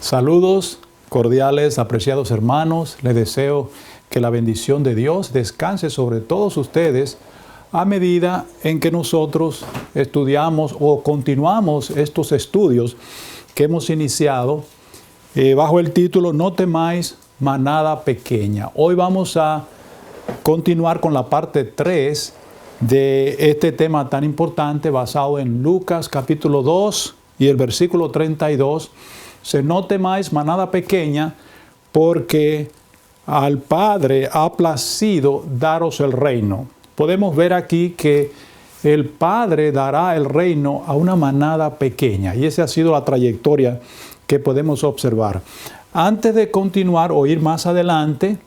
Saludos cordiales, apreciados hermanos. Les deseo que la bendición de Dios descanse sobre todos ustedes a medida en que nosotros estudiamos o continuamos estos estudios que hemos iniciado bajo el título No temáis, manada pequeña. Hoy vamos a continuar con la parte 3 de este tema tan importante basado en Lucas capítulo 2 y el versículo 32. No temáis, manada pequeña, porque al Padre ha placido daros el reino. Podemos ver aquí que el Padre dará el reino a una manada pequeña, y esa ha sido la trayectoria que podemos observar. Antes de continuar o ir más adelante,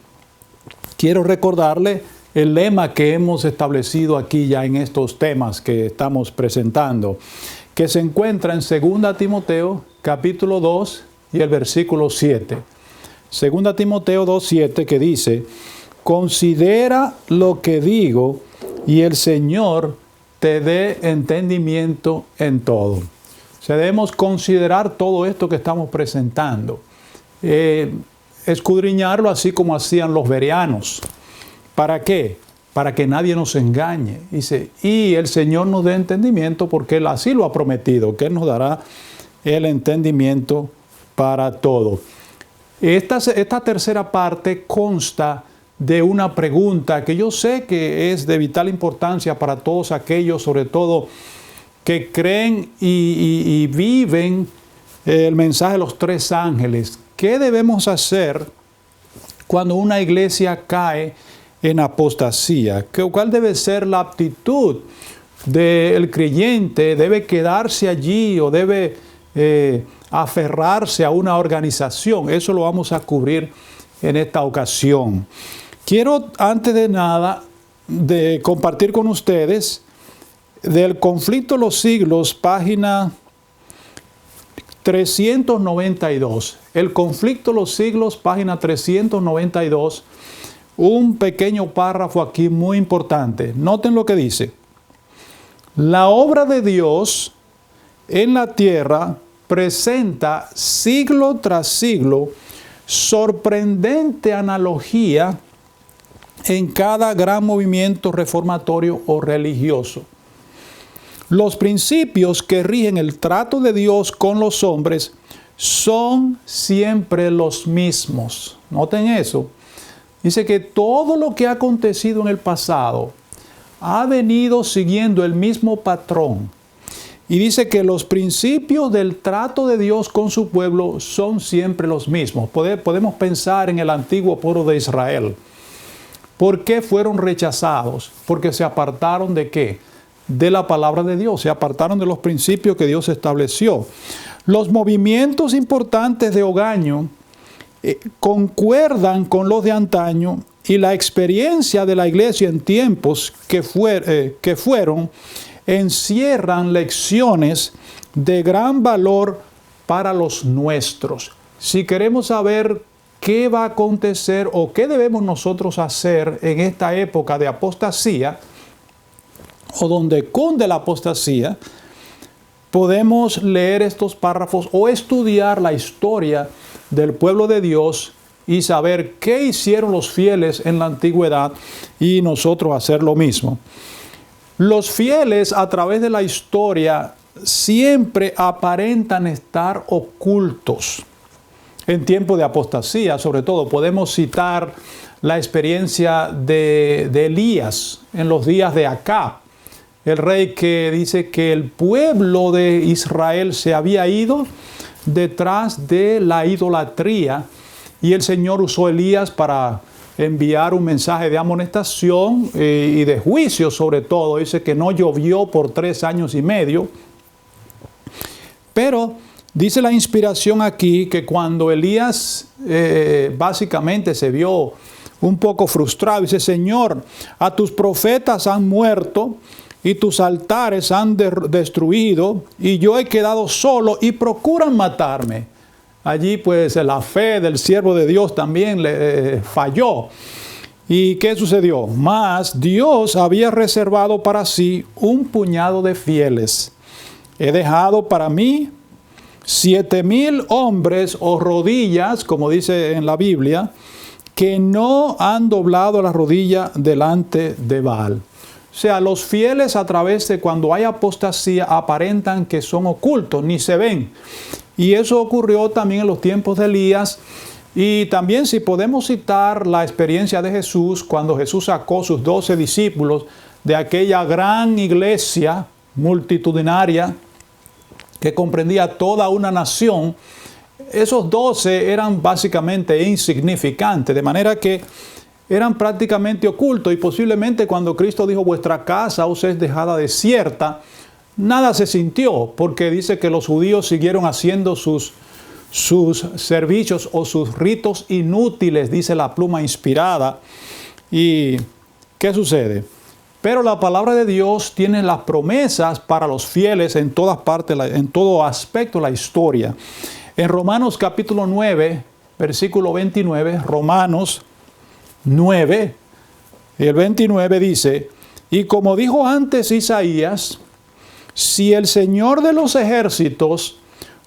quiero recordarle el lema que hemos establecido aquí ya en estos temas que estamos presentando, que se encuentra en 2 Timoteo capítulo 2 y el versículo 7. 2 Timoteo 2:7, que dice: considera lo que digo y el Señor te dé entendimiento en todo. Debemos considerar todo esto que estamos presentando, escudriñarlo así como hacían los bereanos. ¿Para qué? Para que nadie nos engañe. Dice, y el Señor nos dé entendimiento, porque Él así lo ha prometido, que Él nos dará el entendimiento para todo. Esta tercera parte consta de una pregunta que yo sé que es de vital importancia para todos aquellos, sobre todo, que creen y viven el mensaje de los tres ángeles. ¿Qué debemos hacer cuando una iglesia cae en apostasía? ¿Cuál debe ser la actitud del creyente? ¿Debe quedarse allí o debe aferrarse a una organización? Eso lo vamos a cubrir en esta ocasión. Quiero, antes de nada, de compartir con ustedes del Conflicto de los Siglos, página 392. El Conflicto de los Siglos, página 392. Un pequeño párrafo aquí muy importante. Noten lo que dice. La obra de Dios en la tierra presenta siglo tras siglo sorprendente analogía en cada gran movimiento reformatorio o religioso. Los principios que rigen el trato de Dios con los hombres son siempre los mismos. Noten eso. Dice que todo lo que ha acontecido en el pasado ha venido siguiendo el mismo patrón. Y dice que los principios del trato de Dios con su pueblo son siempre los mismos. Podemos pensar en el antiguo pueblo de Israel. ¿Por qué fueron rechazados? Porque se apartaron ¿de qué? De la palabra de Dios. Se apartaron de los principios que Dios estableció. Los movimientos importantes de hogaño concuerdan con los de antaño, y la experiencia de la iglesia en tiempos que fueron encierran lecciones de gran valor para los nuestros. Si queremos saber qué va a acontecer o qué debemos nosotros hacer en esta época de apostasía, o donde cunde la apostasía, podemos leer estos párrafos o estudiar la historia del pueblo de Dios y saber qué hicieron los fieles en la antigüedad y nosotros hacer lo mismo. Los fieles a través de la historia siempre aparentan estar ocultos. En tiempo de apostasía, sobre todo, podemos citar la experiencia de Elías en los días de Acab, el rey que dice que el pueblo de Israel se había ido detrás de la idolatría, y el Señor usó a Elías para enviar un mensaje de amonestación y de juicio sobre todo. Dice que no llovió por 3 años y medio. Pero dice la inspiración aquí que cuando Elías básicamente se vio un poco frustrado, dice: Señor, a tus profetas han muerto y tus altares han destruido, y yo he quedado solo y procuran matarme. Allí pues la fe del siervo de Dios también le falló. ¿Y qué sucedió? Mas Dios había reservado para sí un puñado de fieles. He dejado para mí 7,000 hombres o rodillas, como dice en la Biblia, que no han doblado la rodilla delante de Baal. O sea, los fieles a través de cuando hay apostasía aparentan que son ocultos, ni se ven. Y eso ocurrió también en los tiempos de Elías. Y también si podemos citar la experiencia de Jesús, cuando Jesús sacó sus 12 discípulos de aquella gran iglesia multitudinaria que comprendía toda una nación, esos 12 eran básicamente insignificantes, de manera que eran prácticamente ocultos, y posiblemente cuando Cristo dijo vuestra casa os es dejada desierta, nada se sintió, porque dice que los judíos siguieron haciendo sus servicios o sus ritos inútiles, dice la pluma inspirada. ¿Y qué sucede? Pero la palabra de Dios tiene las promesas para los fieles en todas partes, en todo aspecto de la historia. En Romanos capítulo 9, versículo 29, Romanos 9, el 29 dice, y como dijo antes Isaías, si el Señor de los ejércitos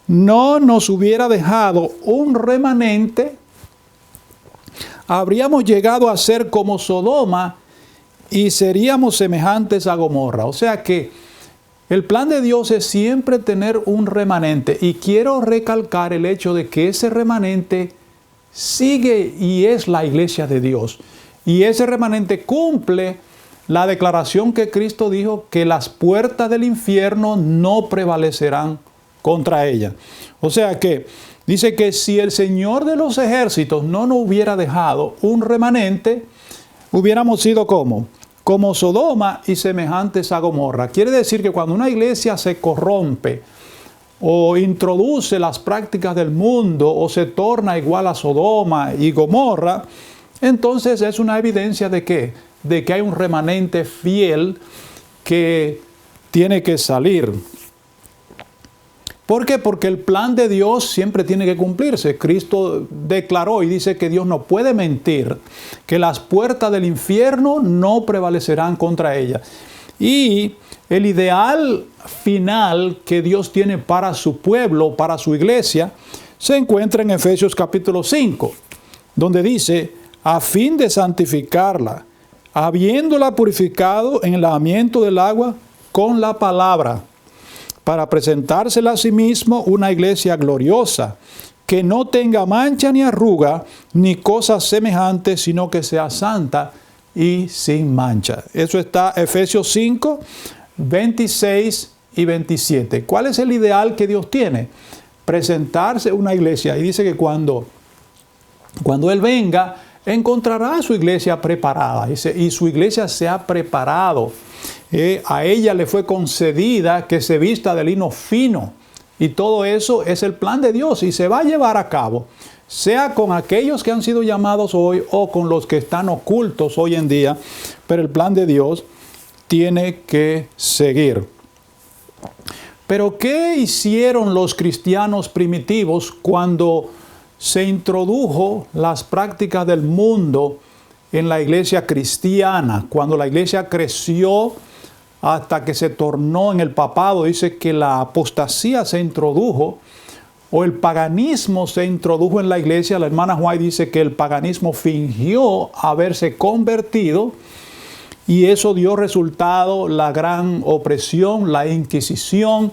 no nos hubiera dejado un remanente, habríamos llegado a ser como Sodoma y seríamos semejantes a Gomorra. O sea que el plan de Dios es siempre tener un remanente, y quiero recalcar el hecho de que ese remanente sigue y es la iglesia de Dios. Y ese remanente cumple la declaración que Cristo dijo, que las puertas del infierno no prevalecerán contra ella. O sea que dice que si el Señor de los ejércitos no nos hubiera dejado un remanente, hubiéramos sido como Sodoma y semejantes a Gomorra. Quiere decir que cuando una iglesia se corrompe o introduce las prácticas del mundo o se torna igual a Sodoma y Gomorra, entonces es una evidencia de ¿qué? De que hay un remanente fiel que tiene que salir. ¿Por qué? Porque el plan de Dios siempre tiene que cumplirse. Cristo declaró y dice que Dios no puede mentir, que las puertas del infierno no prevalecerán contra ella. Y el ideal final que Dios tiene para su pueblo, para su iglesia, se encuentra en Efesios capítulo 5, donde dice, a fin de santificarla, habiéndola purificado en el lavamiento del agua con la palabra, para presentársela a sí mismo una iglesia gloriosa, que no tenga mancha ni arruga, ni cosas semejantes, sino que sea santa y sin mancha. Eso está Efesios 5, 26 y 27. ¿Cuál es el ideal que Dios tiene? Presentarse una iglesia. Y dice que cuando Él venga, encontrará a su iglesia preparada. Y su iglesia se ha preparado. A ella le fue concedida que se vista de lino fino, y todo eso es el plan de Dios y se va a llevar a cabo, sea con aquellos que han sido llamados hoy o con los que están ocultos hoy en día, pero el plan de Dios tiene que seguir. Pero ¿qué hicieron los cristianos primitivos cuando se introdujo las prácticas del mundo en la iglesia cristiana? Cuando la iglesia creció hasta que se tornó en el papado, dice que la apostasía se introdujo, o el paganismo se introdujo en la iglesia. La hermana White dice que el paganismo fingió haberse convertido, y eso dio resultado la gran opresión, la Inquisición,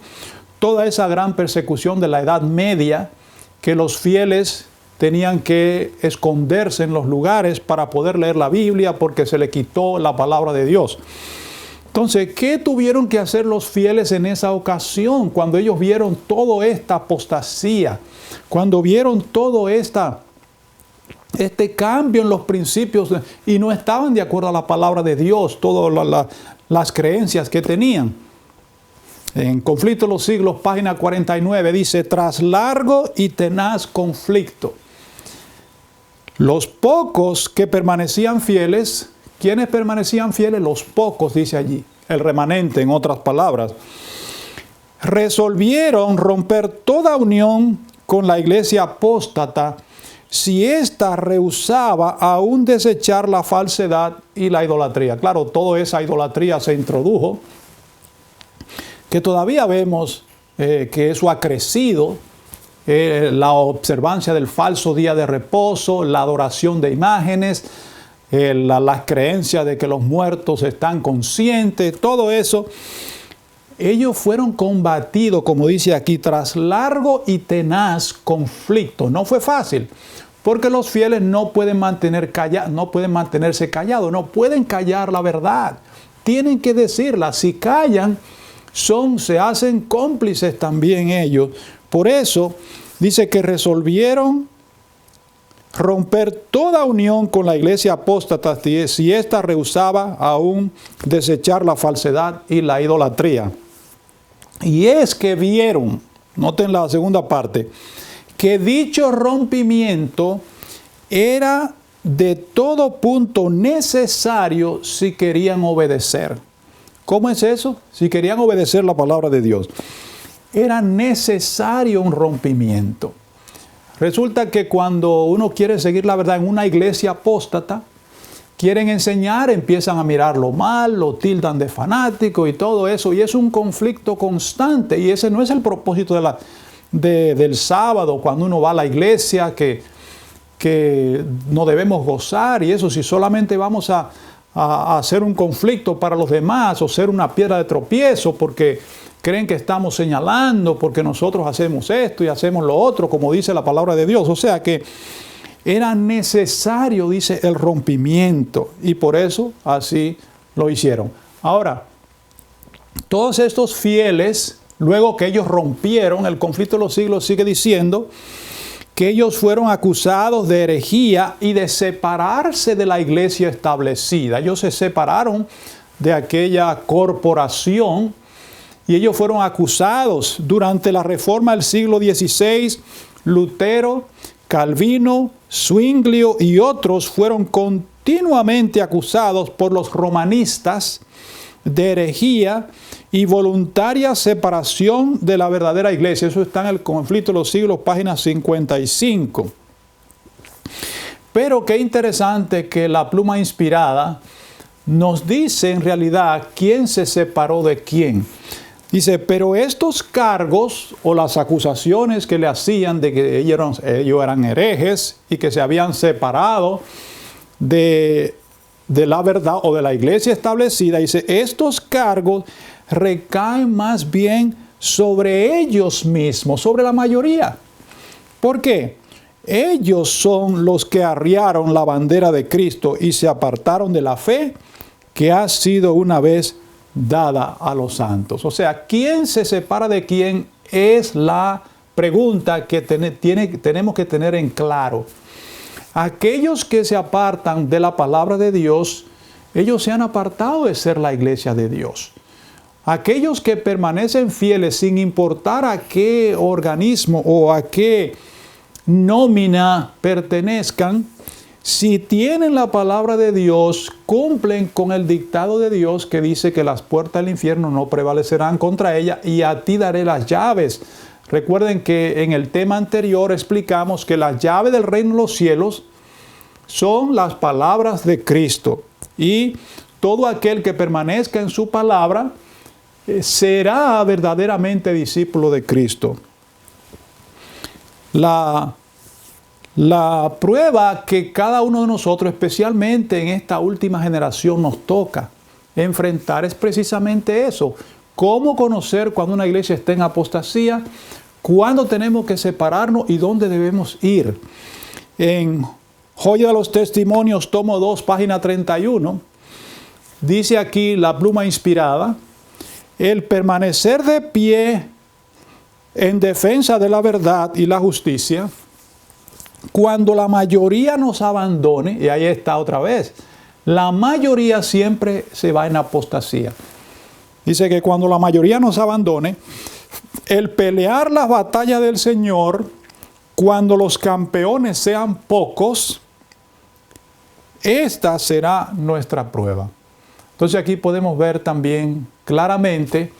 toda esa gran persecución de la Edad Media, que los fieles tenían que esconderse en los lugares para poder leer la Biblia porque se le quitó la palabra de Dios. Entonces, ¿qué tuvieron que hacer los fieles en esa ocasión cuando ellos vieron toda esta apostasía? Cuando vieron todo este cambio en los principios y no estaban de acuerdo a la palabra de Dios, todas las creencias que tenían. En Conflicto de los Siglos, página 49, dice, tras largo y tenaz conflicto, los pocos que permanecían fieles. ¿Quiénes permanecían fieles? Los pocos, dice allí, el remanente, en otras palabras. Resolvieron romper toda unión con la iglesia apóstata si ésta rehusaba aún desechar la falsedad y la idolatría. Claro, toda esa idolatría se introdujo, que todavía vemos que eso ha crecido la observancia del falso día de reposo, la adoración de imágenes, las creencias de que los muertos están conscientes, todo eso. Ellos fueron combatidos, como dice aquí, tras largo y tenaz conflicto. No fue fácil, porque los fieles no pueden mantenerse callados, no pueden callar la verdad. Tienen que decirla. Si callan, se hacen cómplices también ellos. Por eso dice que resolvieron romper toda unión con la iglesia apóstata si ésta rehusaba aún desechar la falsedad y la idolatría. Y es que vieron, noten la segunda parte, que dicho rompimiento era de todo punto necesario si querían obedecer. ¿Cómo es eso? Si querían obedecer la palabra de Dios. Era necesario un rompimiento. Resulta que cuando uno quiere seguir la verdad en una iglesia apóstata, quieren enseñar, empiezan a mirarlo mal, lo tildan de fanático y todo eso, y es un conflicto constante, y ese no es el propósito del sábado, cuando uno va a la iglesia, que no debemos gozar, y eso, si solamente vamos a hacer un conflicto para los demás, o ser una piedra de tropiezo, porque creen que estamos señalando, porque nosotros hacemos esto y hacemos lo otro, como dice la palabra de Dios. O sea que era necesario, dice, el rompimiento, y por eso así lo hicieron. Ahora, todos estos fieles, luego que ellos rompieron, el conflicto de los siglos sigue diciendo que ellos fueron acusados de herejía y de separarse de la iglesia establecida. Ellos se separaron de aquella corporación y ellos fueron acusados durante la reforma del siglo XVI. Lutero, Calvino, Zwinglio y otros fueron continuamente acusados por los romanistas de herejía y voluntaria separación de la verdadera iglesia. Eso está en el Conflicto de los Siglos, página 55. Pero qué interesante que la pluma inspirada nos dice en realidad quién se separó de quién. Dice, pero estos cargos o las acusaciones que le hacían de que ellos eran herejes y que se habían separado de la verdad o de la iglesia establecida, dice, estos cargos recaen más bien sobre ellos mismos, sobre la mayoría. ¿Por qué? Ellos son los que arriaron la bandera de Cristo y se apartaron de la fe que ha sido una vez dada a los santos. O sea, ¿quién se separa de quién? Es la pregunta que tenemos que tener en claro. Aquellos que se apartan de la palabra de Dios, ellos se han apartado de ser la iglesia de Dios. Aquellos que permanecen fieles sin importar a qué organismo o a qué nómina pertenezcan, si tienen la palabra de Dios, cumplen con el dictado de Dios que dice que las puertas del infierno no prevalecerán contra ella y a ti daré las llaves. Recuerden que en el tema anterior explicamos que las llaves del reino de los cielos son las palabras de Cristo. Y todo aquel que permanezca en su palabra será verdaderamente discípulo de Cristo. La prueba que cada uno de nosotros, especialmente en esta última generación, nos toca enfrentar es precisamente eso. ¿Cómo conocer cuando una iglesia está en apostasía? ¿Cuándo tenemos que separarnos y dónde debemos ir? En Joya de los Testimonios, tomo 2, página 31, dice aquí la pluma inspirada, el permanecer de pie en defensa de la verdad y la justicia, cuando la mayoría nos abandone, y ahí está otra vez, la mayoría siempre se va en apostasía. Dice que cuando la mayoría nos abandone, el pelear las batallas del Señor, cuando los campeones sean pocos, esta será nuestra prueba. Entonces aquí podemos ver también claramente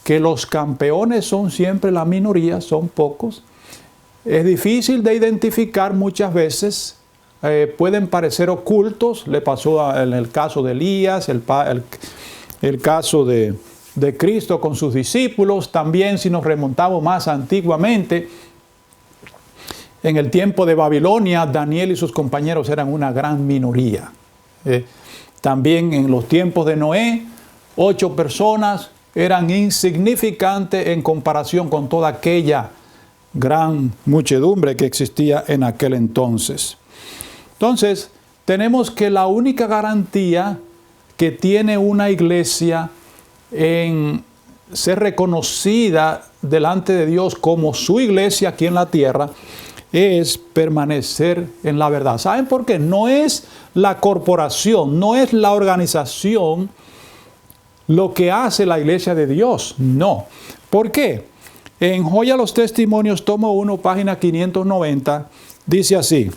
que los campeones son siempre la minoría, son pocos. Es difícil de identificar muchas veces, pueden parecer ocultos, le pasó en el caso de Elías, el caso de Cristo con sus discípulos, también si nos remontamos más antiguamente, En el tiempo de Babilonia, Daniel y sus compañeros eran una gran minoría. También en los tiempos de Noé, 8 personas eran insignificantes en comparación con toda aquella gran muchedumbre que existía en aquel entonces. Entonces, tenemos que la única garantía que tiene una iglesia en ser reconocida delante de Dios como su iglesia aquí en la tierra es permanecer en la verdad. ¿Saben por qué? No es la corporación, no es la organización lo que hace la iglesia de Dios. No. ¿Por qué? En Joya a los Testimonios, tomo 1, página 590, dice así: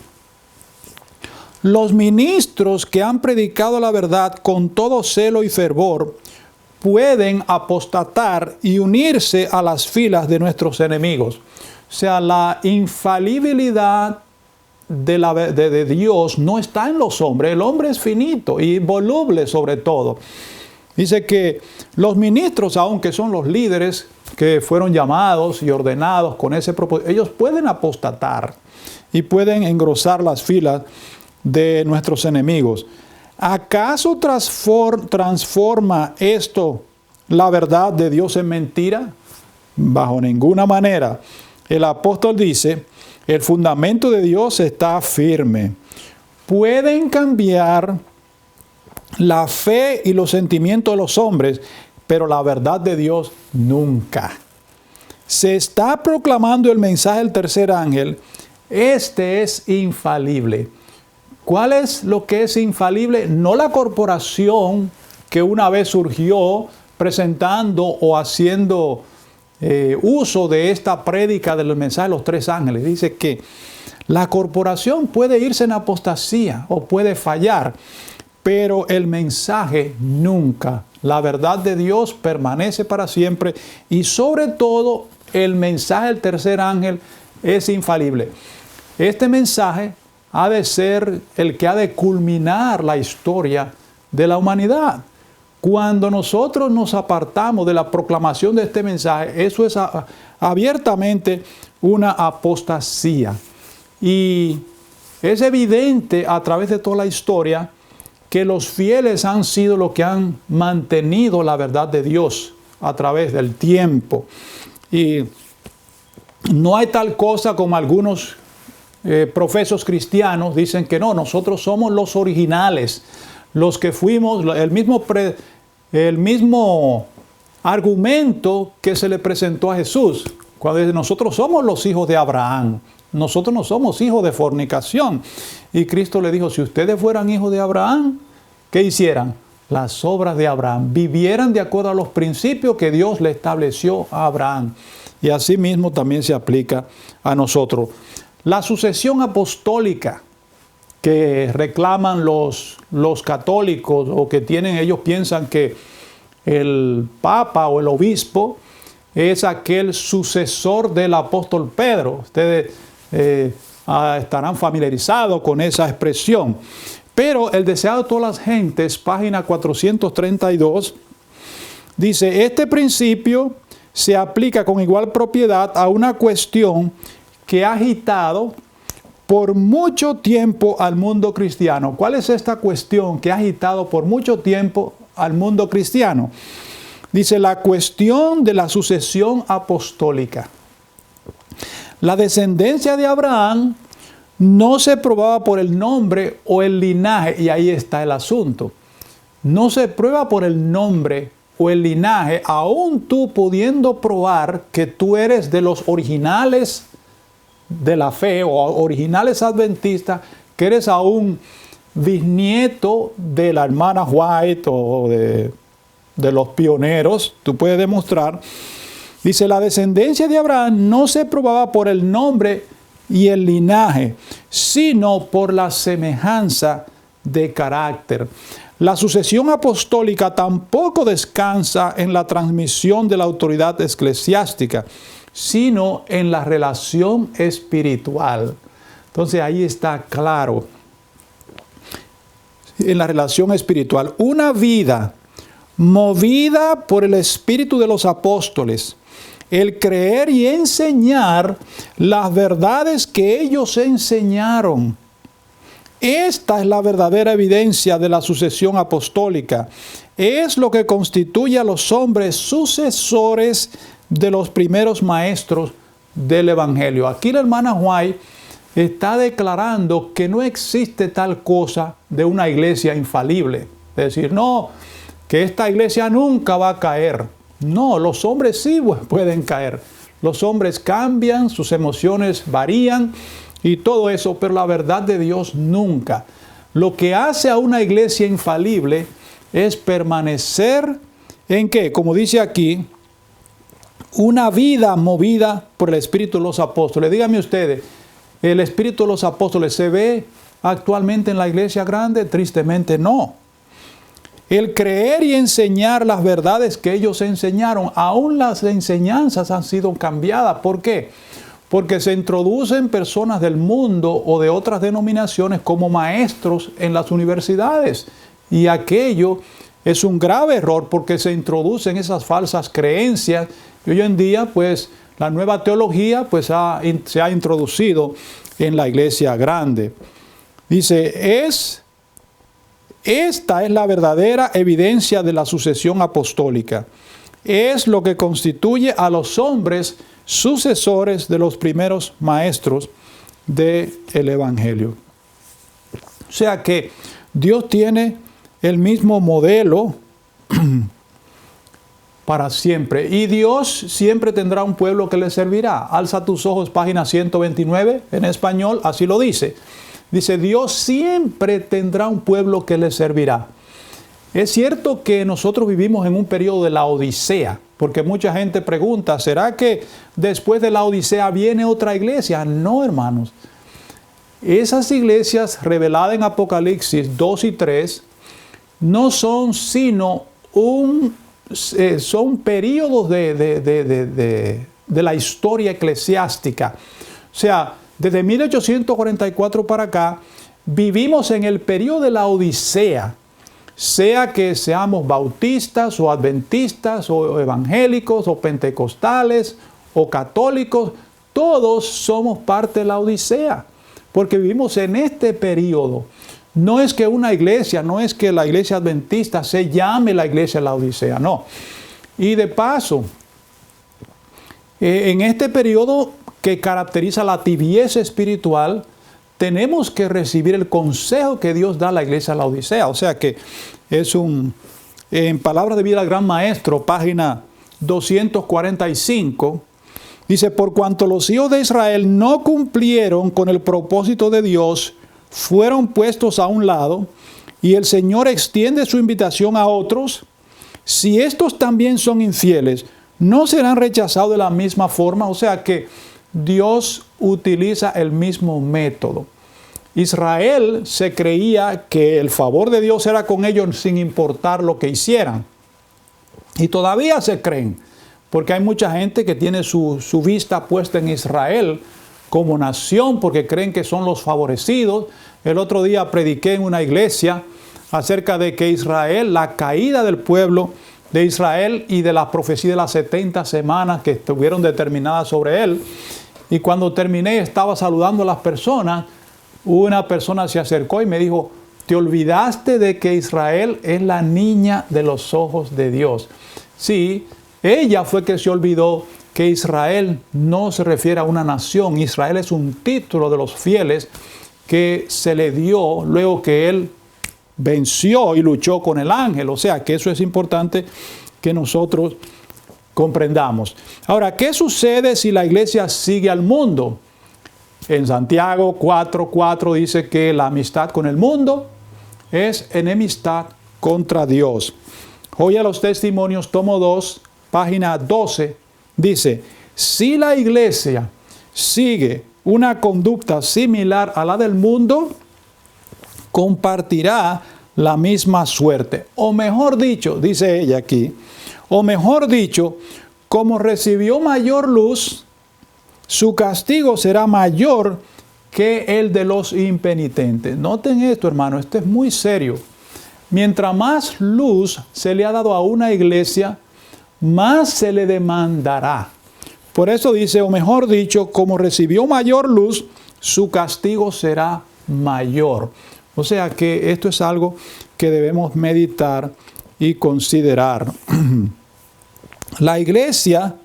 los ministros que han predicado la verdad con todo celo y fervor pueden apostatar y unirse a las filas de nuestros enemigos. O sea, la infalibilidad de Dios no está en los hombres. El hombre es finito y voluble sobre todo. Dice que los ministros, aunque son los líderes que fueron llamados y ordenados con ese propósito, ellos pueden apostatar y pueden engrosar las filas de nuestros enemigos. ¿Acaso transforma esto la verdad de Dios en mentira? Bajo ninguna manera. El apóstol dice, el fundamento de Dios está firme. Pueden cambiar la fe y los sentimientos de los hombres, pero la verdad de Dios nunca. Se está proclamando el mensaje del tercer ángel. Este es infalible. ¿Cuál es lo que es infalible? No la corporación que una vez surgió presentando o haciendo uso de esta prédica del mensaje de los 3 ángeles. Dice que la corporación puede irse en apostasía o puede fallar, pero el mensaje nunca. La verdad de Dios permanece para siempre y sobre todo el mensaje del tercer ángel es infalible. Este mensaje ha de ser el que ha de culminar la historia de la humanidad. Cuando nosotros nos apartamos de la proclamación de este mensaje, eso es abiertamente una apostasía. Y es evidente a través de toda la historia que los fieles han sido los que han mantenido la verdad de Dios a través del tiempo. Y no hay tal cosa como algunos profesos cristianos dicen que no, nosotros somos los originales, los que fuimos, el mismo argumento que se le presentó a Jesús, cuando dice, nosotros somos los hijos de Abraham, nosotros no somos hijos de fornicación. Y Cristo le dijo, si ustedes fueran hijos de Abraham, ¿qué hicieran? Las obras de Abraham, vivieran de acuerdo a los principios que Dios le estableció a Abraham. Y así mismo también se aplica a nosotros. La sucesión apostólica que reclaman los católicos o que tienen, ellos piensan que el Papa o el Obispo es aquel sucesor del apóstol Pedro. Ustedes estarán familiarizados con esa expresión. Pero el deseado de todas las gentes, página 432, dice, este principio se aplica con igual propiedad a una cuestión que ha agitado por mucho tiempo al mundo cristiano. ¿Cuál es esta cuestión que ha agitado por mucho tiempo al mundo cristiano? Dice, la cuestión de la sucesión apostólica. La descendencia de Abraham no se probaba por el nombre o el linaje, y ahí está el asunto. No se prueba por el nombre o el linaje, aún tú pudiendo probar que tú eres de los originales de la fe o originales adventistas, que eres aún bisnieto de la hermana White o de los pioneros, tú puedes demostrar. Dice, la descendencia de Abraham no se probaba por el nombre y el linaje, sino por la semejanza de carácter. La sucesión apostólica tampoco descansa en la transmisión de la autoridad eclesiástica, sino en la relación espiritual. Entonces ahí está claro. En la relación espiritual, una vida movida por el espíritu de los apóstoles, el creer y enseñar las verdades que ellos enseñaron. Esta es la verdadera evidencia de la sucesión apostólica. Es lo que constituye a los hombres sucesores de los primeros maestros del Evangelio. Aquí la hermana White está declarando que no existe tal cosa de una iglesia infalible. Es decir, no, que esta iglesia nunca va a caer. No, los hombres sí pueden caer. Los hombres cambian, sus emociones varían y todo eso, pero la verdad de Dios nunca. Lo que hace a una iglesia infalible es permanecer en ¿qué? Como dice aquí, una vida movida por el Espíritu de los apóstoles. Díganme ustedes, ¿el Espíritu de los apóstoles se ve actualmente en la iglesia grande? Tristemente no. El creer y enseñar las verdades que ellos enseñaron, aún las enseñanzas han sido cambiadas. ¿Por qué? Porque se introducen personas del mundo o de otras denominaciones como maestros en las universidades. Y aquello es un grave error porque se introducen esas falsas creencias. Y hoy en día, pues, la nueva teología pues, se ha introducido en la iglesia grande. Dice, esta es la verdadera evidencia de la sucesión apostólica. Es lo que constituye a los hombres sucesores de los primeros maestros del Evangelio. O sea que Dios tiene el mismo modelo para siempre. Y Dios siempre tendrá un pueblo que le servirá. Alza tus ojos, página 129, en español, así lo dice. Dice, Dios siempre tendrá un pueblo que le servirá. Es cierto que nosotros vivimos en un periodo de la Odisea, porque mucha gente pregunta, ¿será que después de la Odisea viene otra iglesia? No, hermanos. Esas iglesias reveladas en Apocalipsis 2 y 3 no son sino son periodos de la historia eclesiástica. O sea, desde 1844 para acá, vivimos en el periodo de la Odisea. Sea que seamos bautistas o adventistas o evangélicos o pentecostales o católicos, todos somos parte de la Odisea, porque vivimos en este periodo. No es que una iglesia, no es que la iglesia adventista se llame la iglesia de la Odisea, no. Y de paso, en este periodo que caracteriza la tibieza espiritual, tenemos que recibir el consejo que Dios da a la iglesia de la Odisea. O sea que es en Palabras de Vida al Gran Maestro, página 245, dice, por cuanto los hijos de Israel no cumplieron con el propósito de Dios, fueron puestos a un lado, y el Señor extiende su invitación a otros. Si estos también son infieles, ¿no serán rechazados de la misma forma? O sea que Dios utiliza el mismo método. Israel se creía que el favor de Dios era con ellos sin importar lo que hicieran. Y todavía se creen, porque hay mucha gente que tiene su vista puesta en Israel como nación, porque creen que son los favorecidos. El otro día prediqué en una iglesia acerca de que Israel, la caída del pueblo de Israel y de la profecía de las 70 semanas que estuvieron determinadas sobre él. Y cuando terminé, estaba saludando a las personas. Una persona se acercó y me dijo, ¿te olvidaste de que Israel es la niña de los ojos de Dios? Sí, ella fue que se olvidó que Israel no se refiere a una nación. Israel es un título de los fieles que se le dio luego que él venció y luchó con el ángel. O sea que eso es importante que nosotros comprendamos. Ahora, ¿qué sucede si la iglesia sigue al mundo? En Santiago 4:4 dice que la amistad con el mundo es enemistad contra Dios. Hoy a los testimonios, tomo 2, página 12, dice, si la iglesia sigue una conducta similar a la del mundo, compartirá la misma suerte. O mejor dicho, dice ella aquí, o mejor dicho, como recibió mayor luz, su castigo será mayor que el de los impenitentes. Noten esto, hermano, esto es muy serio. Mientras más luz se le ha dado a una iglesia, más se le demandará. Por eso dice, o mejor dicho, como recibió mayor luz, su castigo será mayor. O sea que esto es algo que debemos meditar y considerar. La iglesia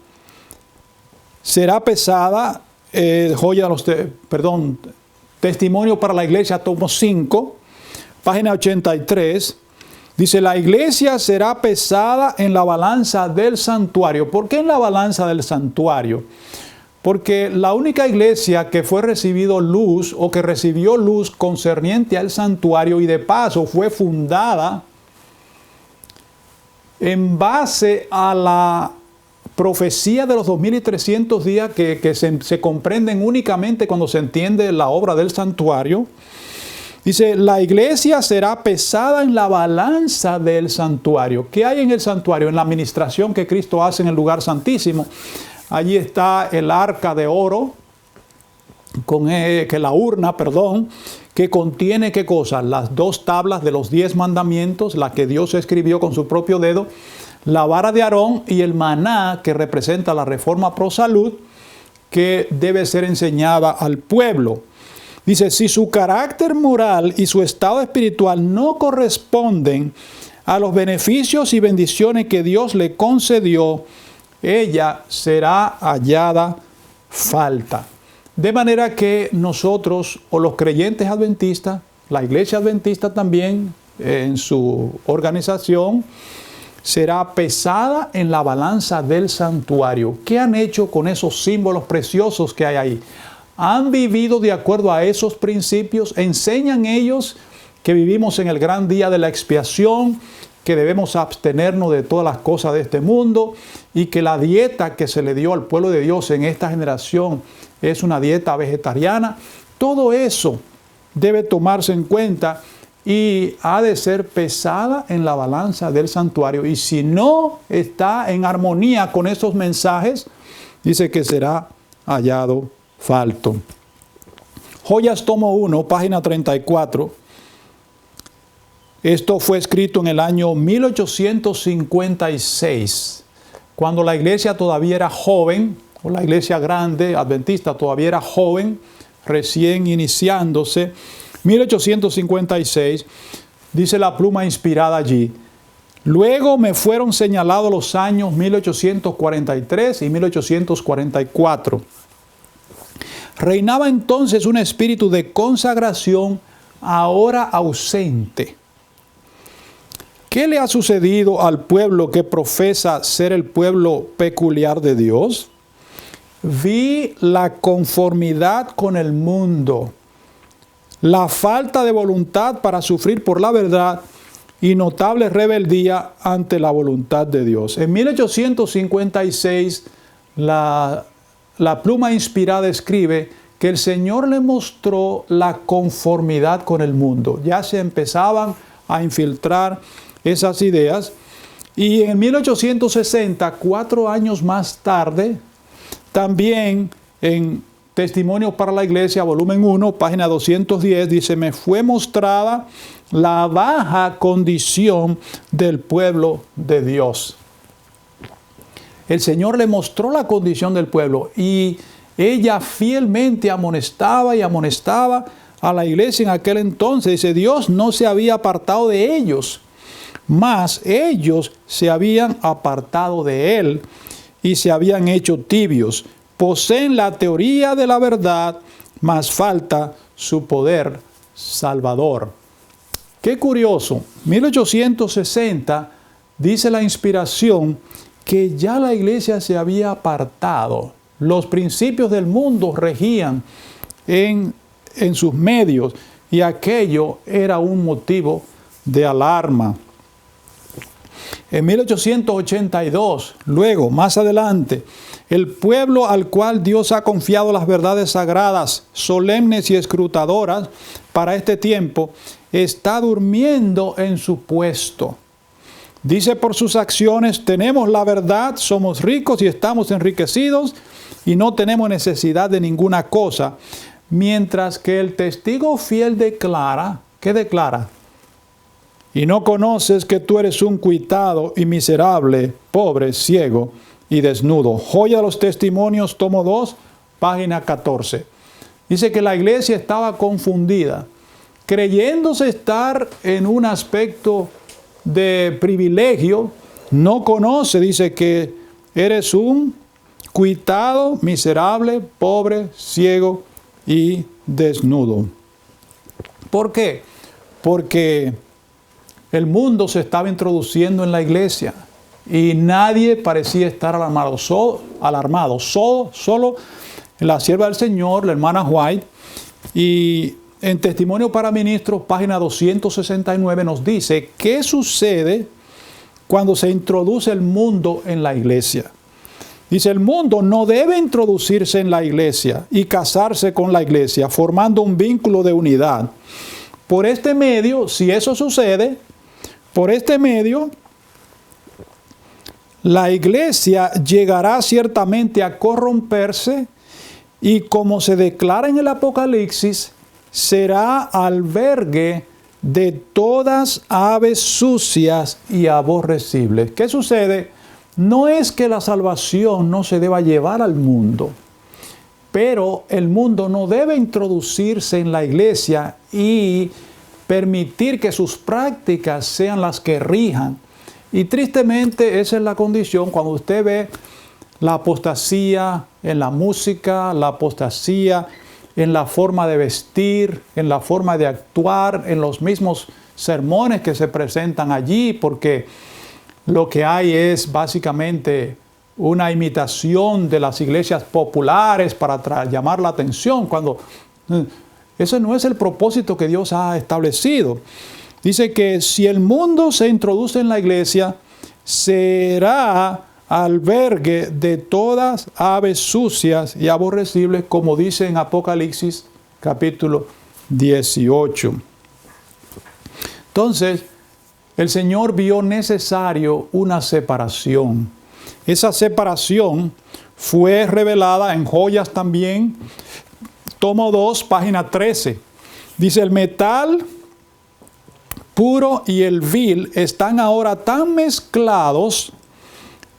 será pesada, Testimonio para la Iglesia, tomo 5, página 83, dice, la iglesia será pesada en la balanza del santuario. ¿Por qué en la balanza del santuario? Porque la única iglesia que fue recibido luz o que recibió luz concerniente al santuario y de paso fue fundada en base a la profecía de los 2300 días que se comprenden únicamente cuando se entiende la obra del santuario. Dice, la iglesia será pesada en la balanza del santuario. ¿Qué hay en el santuario? En la administración que Cristo hace en el lugar santísimo. Allí está el arca de oro, la urna, que contiene ¿qué cosa? Las 2 tablas de los 10 mandamientos, las que Dios escribió con su propio dedo, la vara de Aarón y el maná, que representa la reforma pro salud, que debe ser enseñada al pueblo. Dice, si su carácter moral y su estado espiritual no corresponden a los beneficios y bendiciones que Dios le concedió, ella será hallada falta. De manera que nosotros, o los creyentes adventistas, la iglesia adventista también, en su organización, será pesada en la balanza del santuario. ¿Qué han hecho con esos símbolos preciosos que hay ahí? ¿Han vivido de acuerdo a esos principios? ¿Enseñan ellos que vivimos en el gran día de la expiación, que debemos abstenernos de todas las cosas de este mundo y que la dieta que se le dio al pueblo de Dios en esta generación es una dieta vegetariana? Todo eso debe tomarse en cuenta y ha de ser pesada en la balanza del santuario. Y si no está en armonía con esos mensajes, dice que será hallado falto. Joyas, tomo 1, página 34. Esto fue escrito en el año 1856, cuando la iglesia todavía era joven, o la iglesia grande, adventista, todavía era joven, recién iniciándose. 1856, dice la pluma inspirada allí. Luego me fueron señalados los años 1843 y 1844. Reinaba entonces un espíritu de consagración ahora ausente. ¿Qué le ha sucedido al pueblo que profesa ser el pueblo peculiar de Dios? Vi la conformidad con el mundo, la falta de voluntad para sufrir por la verdad y notable rebeldía ante la voluntad de Dios. En 1856, la pluma inspirada escribe que el Señor le mostró la conformidad con el mundo. Ya se empezaban a infiltrar esas ideas. Y en 1860, 4 años más tarde, también en Testimonio para la Iglesia, volumen 1, página 210, dice, me fue mostrada la baja condición del pueblo de Dios. El Señor le mostró la condición del pueblo y ella fielmente amonestaba y amonestaba a la iglesia en aquel entonces. Dice, Dios no se había apartado de ellos, mas ellos se habían apartado de Él y se habían hecho tibios. Poseen la teoría de la verdad, mas falta su poder salvador. Qué curioso, 1860 dice la inspiración que ya la iglesia se había apartado. Los principios del mundo regían en sus medios y aquello era un motivo de alarma. En 1882, luego, más adelante, el pueblo al cual Dios ha confiado las verdades sagradas, solemnes y escrutadoras para este tiempo, está durmiendo en su puesto. Dice por sus acciones, tenemos la verdad, somos ricos y estamos enriquecidos y no tenemos necesidad de ninguna cosa. Mientras que el testigo fiel declara, ¿qué declara? Y no conoces que tú eres un cuitado y miserable, pobre, ciego y desnudo. Joya de los Testimonios, tomo 2, página 14. Dice que la iglesia estaba confundida, creyéndose estar en un aspecto de privilegio. No conoce, dice que eres un cuitado, miserable, pobre, ciego y desnudo. ¿Por qué? Porque el mundo se estaba introduciendo en la iglesia y nadie parecía estar alarmado. Solo la sierva del Señor, la hermana White, y en Testimonio para Ministros, página 269, nos dice qué sucede cuando se introduce el mundo en la iglesia. Dice, el mundo no debe introducirse en la iglesia y casarse con la iglesia, formando un vínculo de unidad. Por este medio, si eso sucede, por este medio, la iglesia llegará ciertamente a corromperse y, como se declara en el Apocalipsis, será albergue de todas aves sucias y aborrecibles. ¿Qué sucede? No es que la salvación no se deba llevar al mundo, pero el mundo no debe introducirse en la iglesia y permitir que sus prácticas sean las que rijan. Y tristemente esa es la condición cuando usted ve la apostasía en la música, la apostasía en la forma de vestir, en la forma de actuar, en los mismos sermones que se presentan allí, porque lo que hay es básicamente una imitación de las iglesias populares para llamar la atención, cuando ese no es el propósito que Dios ha establecido. Dice que si el mundo se introduce en la iglesia, será albergue de todas aves sucias y aborrecibles, como dice en Apocalipsis capítulo 18. Entonces, el Señor vio necesario una separación. Esa separación fue revelada en Joyas también, tomo 2, página 13. Dice, el metal puro y el vil están ahora tan mezclados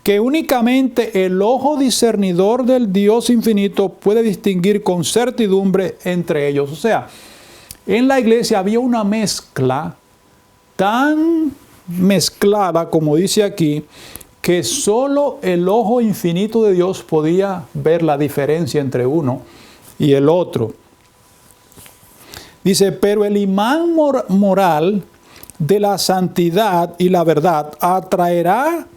que únicamente el ojo discernidor del Dios infinito puede distinguir con certidumbre entre ellos. O sea, en la iglesia había una mezcla tan mezclada, como dice aquí, que solo el ojo infinito de Dios podía ver la diferencia entre uno y el otro. Dice, pero el imán moral de la santidad y la verdad atraerá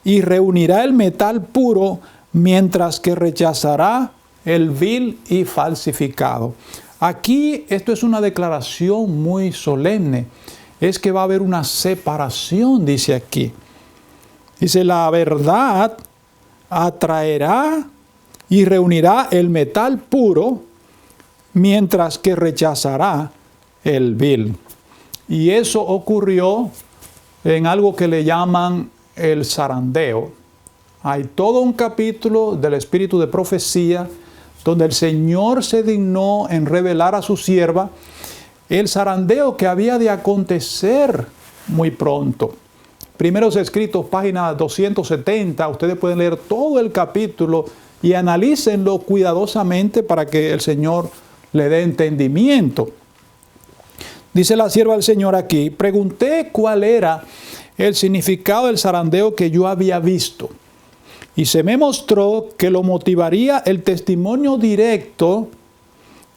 y reunirá el metal puro, mientras que rechazará el vil y falsificado. Aquí esto es una declaración muy solemne. Es que va a haber una separación, dice aquí. Dice, la verdad atraerá y reunirá el metal puro, mientras que rechazará el vil. Y eso ocurrió en algo que le llaman el zarandeo. Hay todo un capítulo del espíritu de profecía donde el Señor se dignó en revelar a su sierva el zarandeo que había de acontecer muy pronto. Primeros Escritos, página 270, ustedes pueden leer todo el capítulo y analícenlo cuidadosamente para que el Señor le dé entendimiento. Dice la sierva del Señor aquí, pregunté cuál era el significado del zarandeo que yo había visto. Y se me mostró que lo motivaría el testimonio directo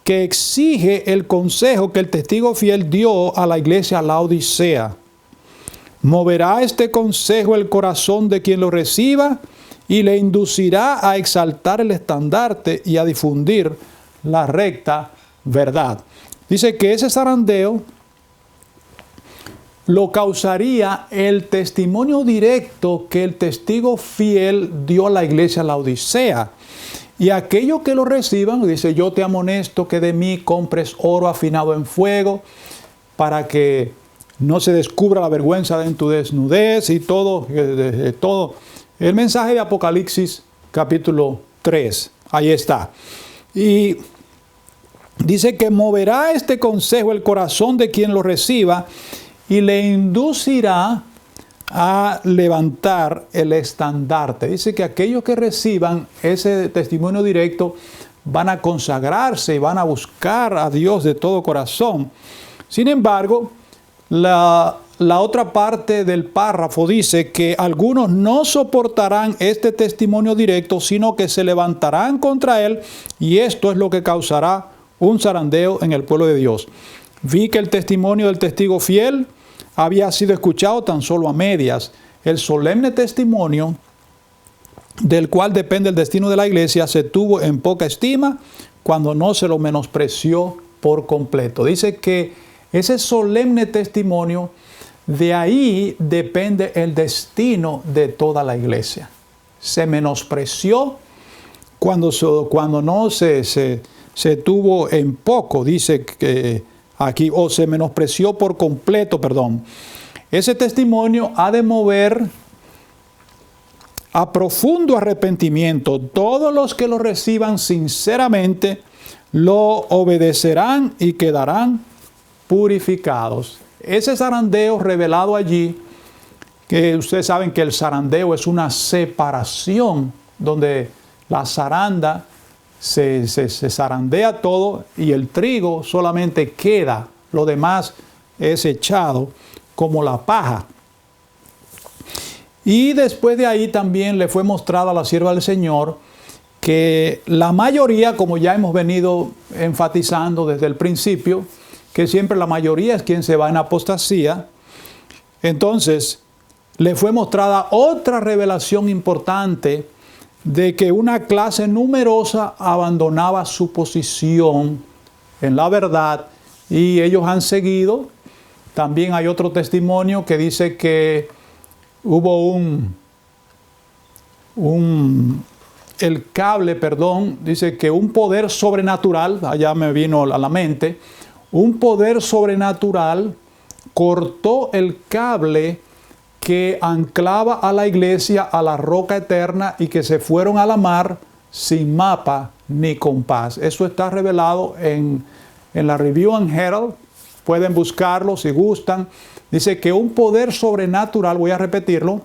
que exige el consejo que el testigo fiel dio a la iglesia Laodicea. Moverá este consejo el corazón de quien lo reciba y le inducirá a exaltar el estandarte y a difundir la recta verdad. Dice que ese zarandeo lo causaría el testimonio directo que el testigo fiel dio a la iglesia Laodicea. Y aquellos que lo reciban, dice, yo te amonesto que de mí compres oro afinado en fuego, para que no se descubra la vergüenza de tu desnudez y todo. El mensaje de Apocalipsis capítulo 3, ahí está. Y dice que moverá este consejo el corazón de quien lo reciba y le inducirá a levantar el estandarte. Dice que aquellos que reciban ese testimonio directo van a consagrarse y van a buscar a Dios de todo corazón. Sin embargo, la otra parte del párrafo dice que algunos no soportarán este testimonio directo, sino que se levantarán contra él, y esto es lo que causará un zarandeo en el pueblo de Dios. Vi que el testimonio del testigo fiel había sido escuchado tan solo a medias. El solemne testimonio del cual depende el destino de la iglesia se tuvo en poca estima cuando no se lo menospreció por completo. Dice que ese solemne testimonio, de ahí depende el destino de toda la iglesia. Se menospreció cuando no se tuvo en poco, dice que aquí, o se menospreció por completo, perdón. Ese testimonio ha de mover a profundo arrepentimiento. Todos los que lo reciban sinceramente lo obedecerán y quedarán purificados. Ese zarandeo revelado allí, que ustedes saben que el zarandeo es una separación donde la zaranda se zarandea todo y el trigo solamente queda, lo demás es echado como la paja. Y después de ahí también le fue mostrado a la sierva del Señor que la mayoría, como ya hemos venido enfatizando desde el principio, que siempre la mayoría es quien se va en apostasía. Entonces, le fue mostrada otra revelación importante de que una clase numerosa abandonaba su posición en la verdad y ellos han seguido. También hay otro testimonio que dice que hubo dice que un poder sobrenatural, allá me vino a la mente, un poder sobrenatural cortó el cable que anclaba a la iglesia a la roca eterna y que se fueron a la mar sin mapa ni compás. Eso está revelado en la Review and Herald. Pueden buscarlo si gustan. Dice que un poder sobrenatural, voy a repetirlo,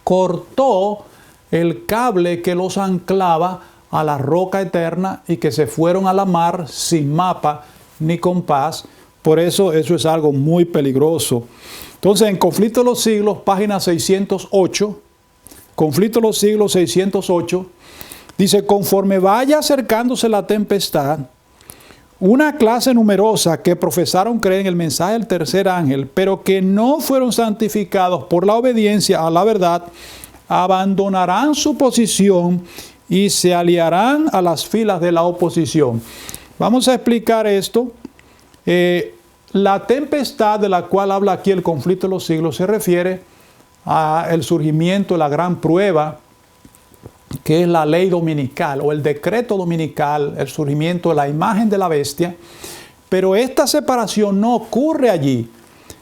cortó el cable que los anclaba a la roca eterna y que se fueron a la mar sin mapa ni compás. Por eso es algo muy peligroso. Entonces, en Conflicto de los Siglos, página 608, Conflicto de los Siglos 608, dice: conforme vaya acercándose la tempestad, una clase numerosa que profesaron creer en el mensaje del tercer ángel, pero que no fueron santificados por la obediencia a la verdad, abandonarán su posición y se aliarán a las filas de la oposición. Vamos a explicar esto. La tempestad de la cual habla aquí el conflicto de los siglos se refiere al surgimiento de la gran prueba, que es la ley dominical o el decreto dominical, el surgimiento de la imagen de la bestia. Pero esta separación no ocurre allí,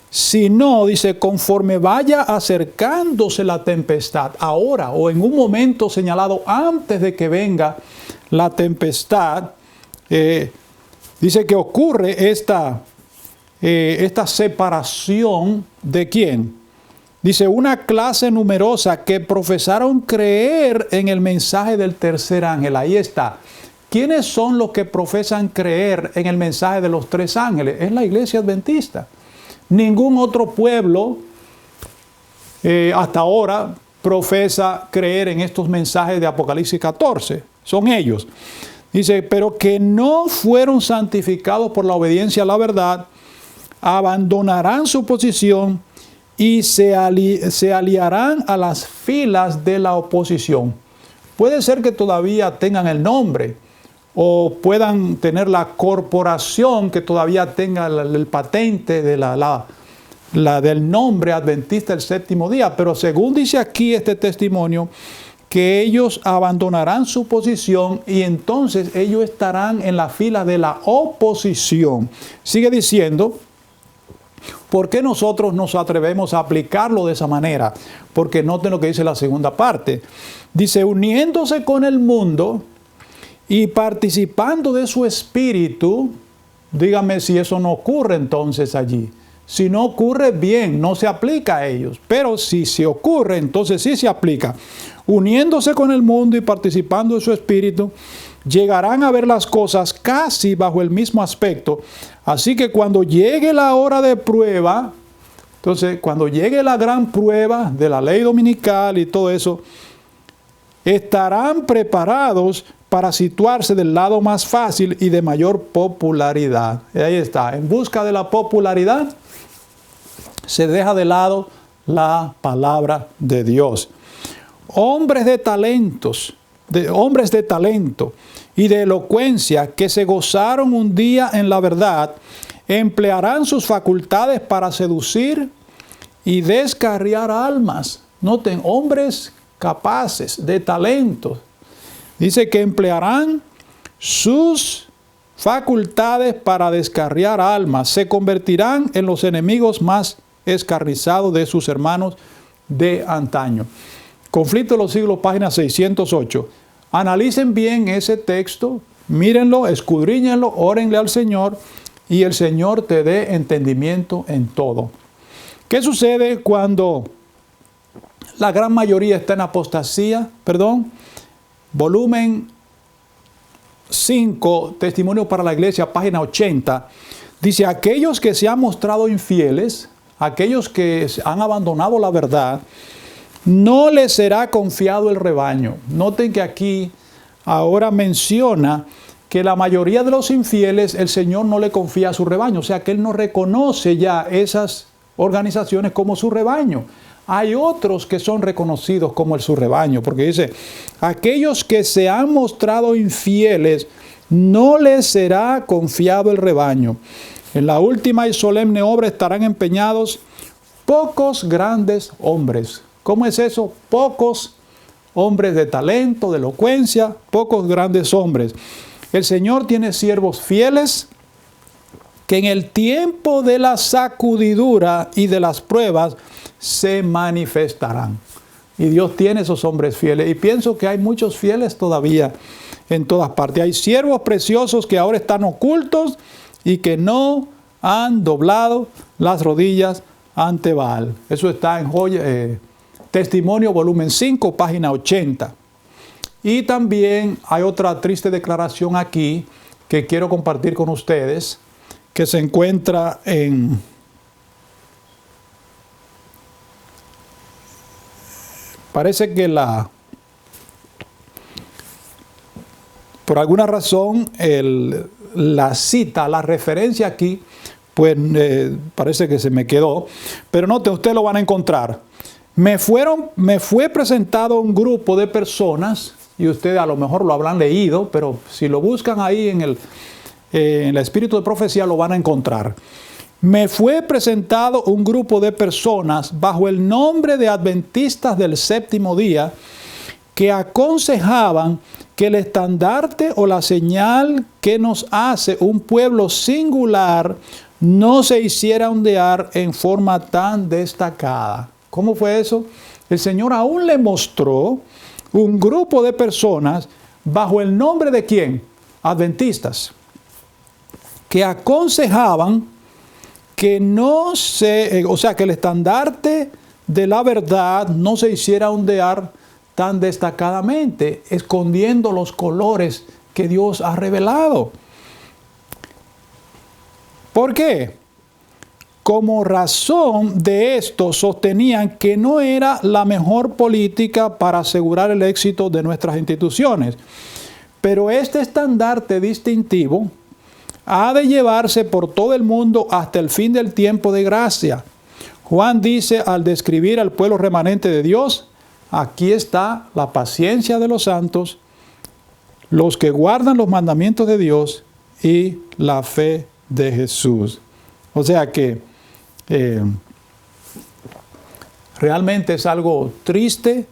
sino, dice, conforme vaya acercándose la tempestad, ahora o en un momento señalado antes de que venga la tempestad, dice que ocurre esta separación de ¿quién? Dice, una clase numerosa que profesaron creer en el mensaje del tercer ángel. Ahí está. ¿Quiénes son los que profesan creer en el mensaje de los tres ángeles? Es la iglesia adventista. Ningún otro pueblo hasta ahora profesa creer en estos mensajes de Apocalipsis 14. Son ellos. Dice, pero que no fueron santificados por la obediencia a la verdad, abandonarán su posición y se aliarán a las filas de la oposición. Puede ser que todavía tengan el nombre o puedan tener la corporación que todavía tenga el patente de del nombre adventista del séptimo día, pero según dice aquí este testimonio, que ellos abandonarán su posición y entonces ellos estarán en la fila de la oposición. Sigue diciendo, ¿por qué nosotros nos atrevemos a aplicarlo de esa manera? Porque noten lo que dice la segunda parte. Dice, uniéndose con el mundo y participando de su espíritu. Dígame si eso no ocurre entonces allí. Si no ocurre, bien, no se aplica a ellos. Pero si se ocurre, entonces sí se aplica. Uniéndose con el mundo y participando de su espíritu, llegarán a ver las cosas casi bajo el mismo aspecto. Así que cuando llegue la hora de prueba, entonces cuando llegue la gran prueba de la ley dominical y todo eso, estarán preparados para situarse del lado más fácil y de mayor popularidad. Y ahí está, en busca de la popularidad, se deja de lado la palabra de Dios. Hombres de talento y de elocuencia que se gozaron un día en la verdad, emplearán sus facultades para seducir y descarriar almas. Noten, hombres capaces, de talento. Dice que emplearán sus facultades para descarriar almas. Se convertirán en los enemigos más escarnizados de sus hermanos de antaño. Conflicto de los siglos, página 608. Analicen bien ese texto, mírenlo, escudriñenlo, órenle al Señor y el Señor te dé entendimiento en todo. ¿Qué sucede cuando la gran mayoría está en apostasía? Volumen 5, Testimonio para la Iglesia, página 80. Dice, aquellos que se han mostrado infieles, aquellos que han abandonado la verdad, no les será confiado el rebaño. Noten que aquí ahora menciona que la mayoría de los infieles el Señor no le confía a su rebaño. O sea que Él no reconoce ya esas organizaciones como su rebaño. Hay otros que son reconocidos como su rebaño, porque dice, aquellos que se han mostrado infieles, no les será confiado el rebaño. En la última y solemne obra estarán empeñados pocos grandes hombres. ¿Cómo es eso? Pocos hombres de talento, de elocuencia, pocos grandes hombres. El Señor tiene siervos fieles que en el tiempo de la sacudidura y de las pruebas se manifestarán. Y Dios tiene esos hombres fieles. Y pienso que hay muchos fieles todavía en todas partes. Hay siervos preciosos que ahora están ocultos y que no han doblado las rodillas ante Baal. Eso está en Testimonio, volumen 5, página 80. Y también hay otra triste declaración aquí que quiero compartir con ustedes, que se encuentra en parece que por alguna razón la cita, la referencia aquí, pues parece que se me quedó, pero note, ustedes lo van a encontrar. Me fue presentado un grupo de personas, y ustedes a lo mejor lo habrán leído, pero si lo buscan ahí en el espíritu de profecía lo van a encontrar. Me fue presentado un grupo de personas bajo el nombre de adventistas del séptimo día que aconsejaban que el estandarte o la señal que nos hace un pueblo singular no se hiciera ondear en forma tan destacada. ¿Cómo fue eso? El Señor aún le mostró un grupo de personas bajo el nombre de ¿quién? Adventistas, que aconsejaban que que el estandarte de la verdad no se hiciera ondear tan destacadamente, escondiendo los colores que Dios ha revelado. ¿Por qué? Como razón de esto sostenían que no era la mejor política para asegurar el éxito de nuestras instituciones. Pero este estandarte distintivo ha de llevarse por todo el mundo hasta el fin del tiempo de gracia. Juan dice al describir al pueblo remanente de Dios, aquí está la paciencia de los santos, los que guardan los mandamientos de Dios y la fe de Jesús. O sea que realmente es algo triste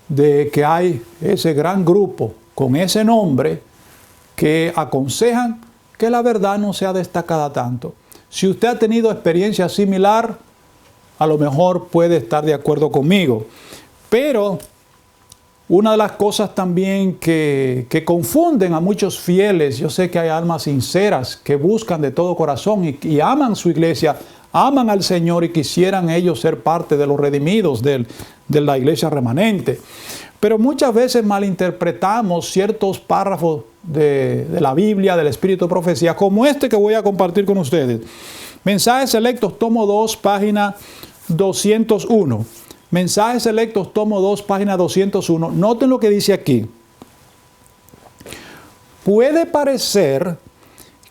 de que hay ese gran grupo con ese nombre que aconsejan que la verdad no sea destacada tanto. Si usted ha tenido experiencia similar, a lo mejor puede estar de acuerdo conmigo. Pero una de las cosas también que confunden a muchos fieles, yo sé que hay almas sinceras que buscan de todo corazón y aman su iglesia aman al Señor y quisieran ellos ser parte de los redimidos de la iglesia remanente. Pero muchas veces malinterpretamos ciertos párrafos de la Biblia, del Espíritu de Profecía, como este que voy a compartir con ustedes. Mensajes Selectos, tomo 2, página 201. Mensajes Selectos, tomo 2, página 201. Noten lo que dice aquí. Puede parecer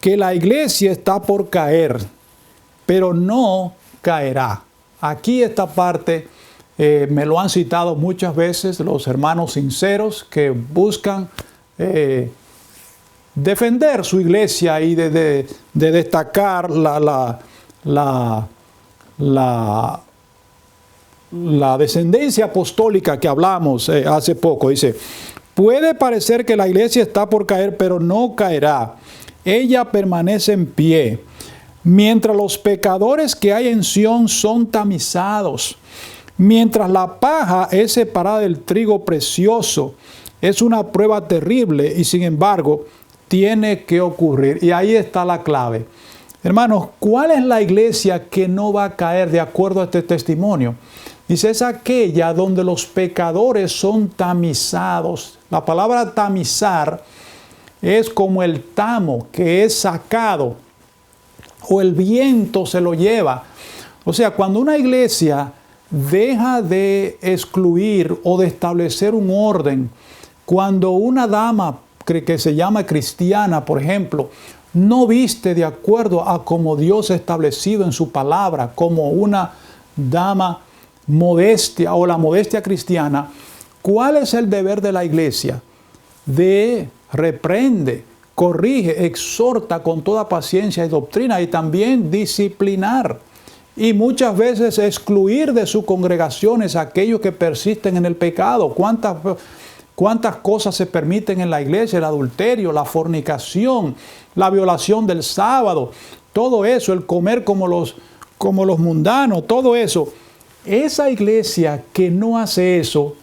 que la iglesia está por caer, pero no caerá. Aquí esta parte me lo han citado muchas veces los hermanos sinceros que buscan defender su iglesia y de destacar la descendencia apostólica que hablamos hace poco. Dice, puede parecer que la iglesia está por caer, pero no caerá. Ella permanece en pie. Mientras los pecadores que hay en Sión son tamizados, mientras la paja es separada del trigo precioso, es una prueba terrible y sin embargo tiene que ocurrir. Y ahí está la clave. Hermanos, ¿cuál es la iglesia que no va a caer de acuerdo a este testimonio? Dice, es aquella donde los pecadores son tamizados. La palabra tamizar es como el tamo que es sacado o el viento se lo lleva. O sea, cuando una iglesia deja de excluir o de establecer un orden, cuando una dama que se llama cristiana, por ejemplo, no viste de acuerdo a como Dios ha establecido en su palabra, como una dama modestia o la modestia cristiana, ¿cuál es el deber de la iglesia? Reprende, corrige, exhorta con toda paciencia y doctrina y también disciplinar. Y muchas veces excluir de sus congregaciones a aquellos que persisten en el pecado. ¿Cuántas cosas se permiten en la iglesia? El adulterio, la fornicación, la violación del sábado, todo eso, el comer como los mundanos, todo eso. Esa iglesia que no hace eso,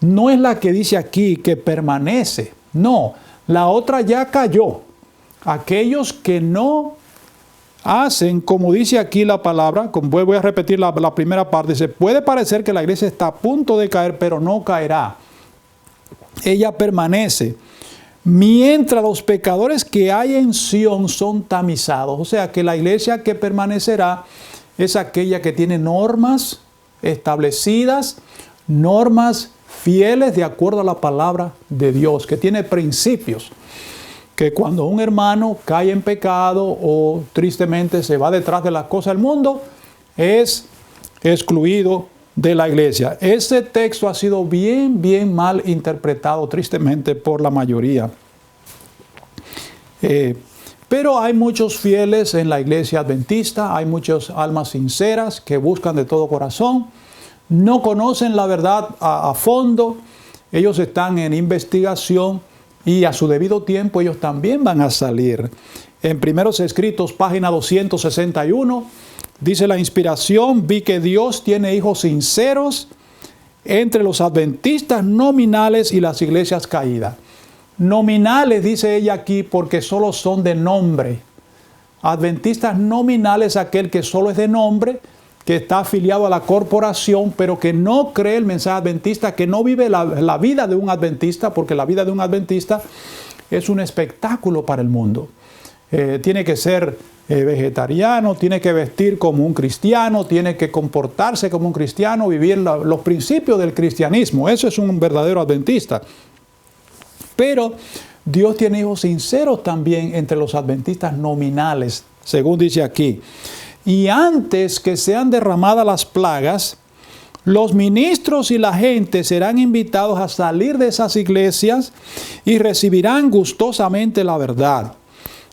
no es la que dice aquí que permanece. No, la otra ya cayó. Aquellos que no hacen, como dice aquí la palabra, voy a repetir la primera parte, dice, puede parecer que la iglesia está a punto de caer, pero no caerá. Ella permanece. Mientras los pecadores que hay en Sión son tamizados. O sea, que la iglesia que permanecerá es aquella que tiene normas establecidas, normas fieles de acuerdo a la palabra de Dios, que tiene principios. Que cuando un hermano cae en pecado o tristemente se va detrás de las cosas del mundo, es excluido de la iglesia. Ese texto ha sido bien mal interpretado tristemente por la mayoría. Pero hay muchos fieles en la iglesia adventista, hay muchas almas sinceras que buscan de todo corazón, no conocen la verdad a fondo, ellos están en investigación y a su debido tiempo ellos también van a salir. En Primeros Escritos, página 261, dice la inspiración, vi que Dios tiene hijos sinceros entre los adventistas nominales y las iglesias caídas. Nominales, dice ella aquí, porque solo son de nombre. Adventistas nominales, aquel que solo es de nombre, que está afiliado a la corporación, pero que no cree el mensaje adventista, que no vive la vida de un adventista, porque la vida de un adventista es un espectáculo para el mundo. Tiene que ser vegetariano, tiene que vestir como un cristiano, tiene que comportarse como un cristiano, vivir los principios del cristianismo. Eso es un verdadero adventista. Pero Dios tiene hijos sinceros también entre los adventistas nominales, según dice aquí. Y antes que sean derramadas las plagas, los ministros y la gente serán invitados a salir de esas iglesias y recibirán gustosamente la verdad.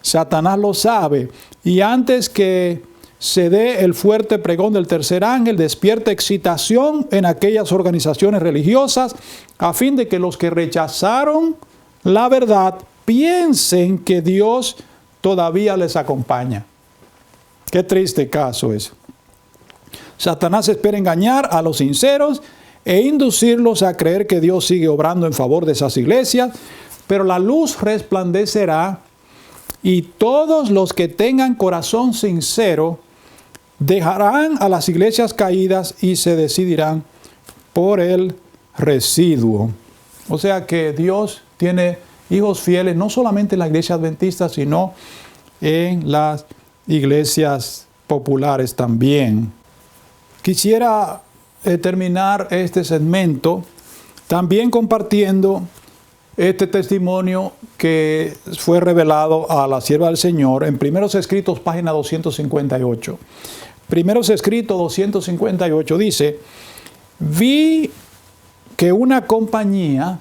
Satanás lo sabe, y antes que se dé el fuerte pregón del tercer ángel, despierta excitación en aquellas organizaciones religiosas, a fin de que los que rechazaron la verdad piensen que Dios todavía les acompaña. Qué triste caso eso. Satanás espera engañar a los sinceros e inducirlos a creer que Dios sigue obrando en favor de esas iglesias, pero la luz resplandecerá y todos los que tengan corazón sincero dejarán a las iglesias caídas y se decidirán por el residuo. O sea que Dios tiene hijos fieles no solamente en la iglesia adventista, sino en las iglesias populares también. Quisiera terminar este segmento también compartiendo este testimonio que fue revelado a la sierva del Señor en Primeros Escritos, página 258. Primeros Escritos 258 dice: vi que una compañía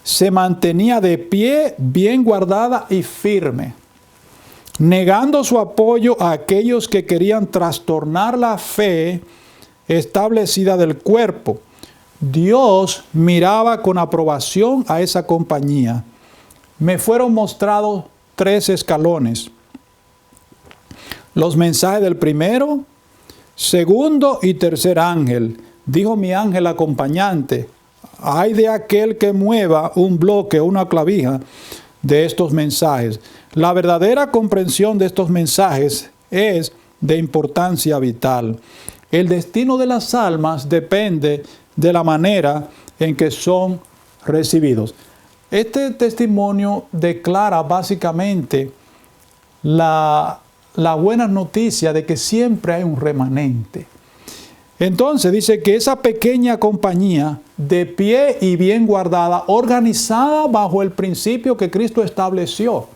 se mantenía de pie, bien guardada y firme, negando su apoyo a aquellos que querían trastornar la fe establecida del cuerpo. Dios miraba con aprobación a esa compañía. Me fueron mostrados 3 escalones: los mensajes del primero, segundo y tercer ángel. Dijo mi ángel acompañante: ay de aquel que mueva un bloque o una clavija de estos mensajes. La verdadera comprensión de estos mensajes es de importancia vital. El destino de las almas depende de la manera en que son recibidos. Este testimonio declara básicamente la buena noticia de que siempre hay un remanente. Entonces dice que esa pequeña compañía, de pie y bien guardada, organizada bajo el principio que Cristo estableció,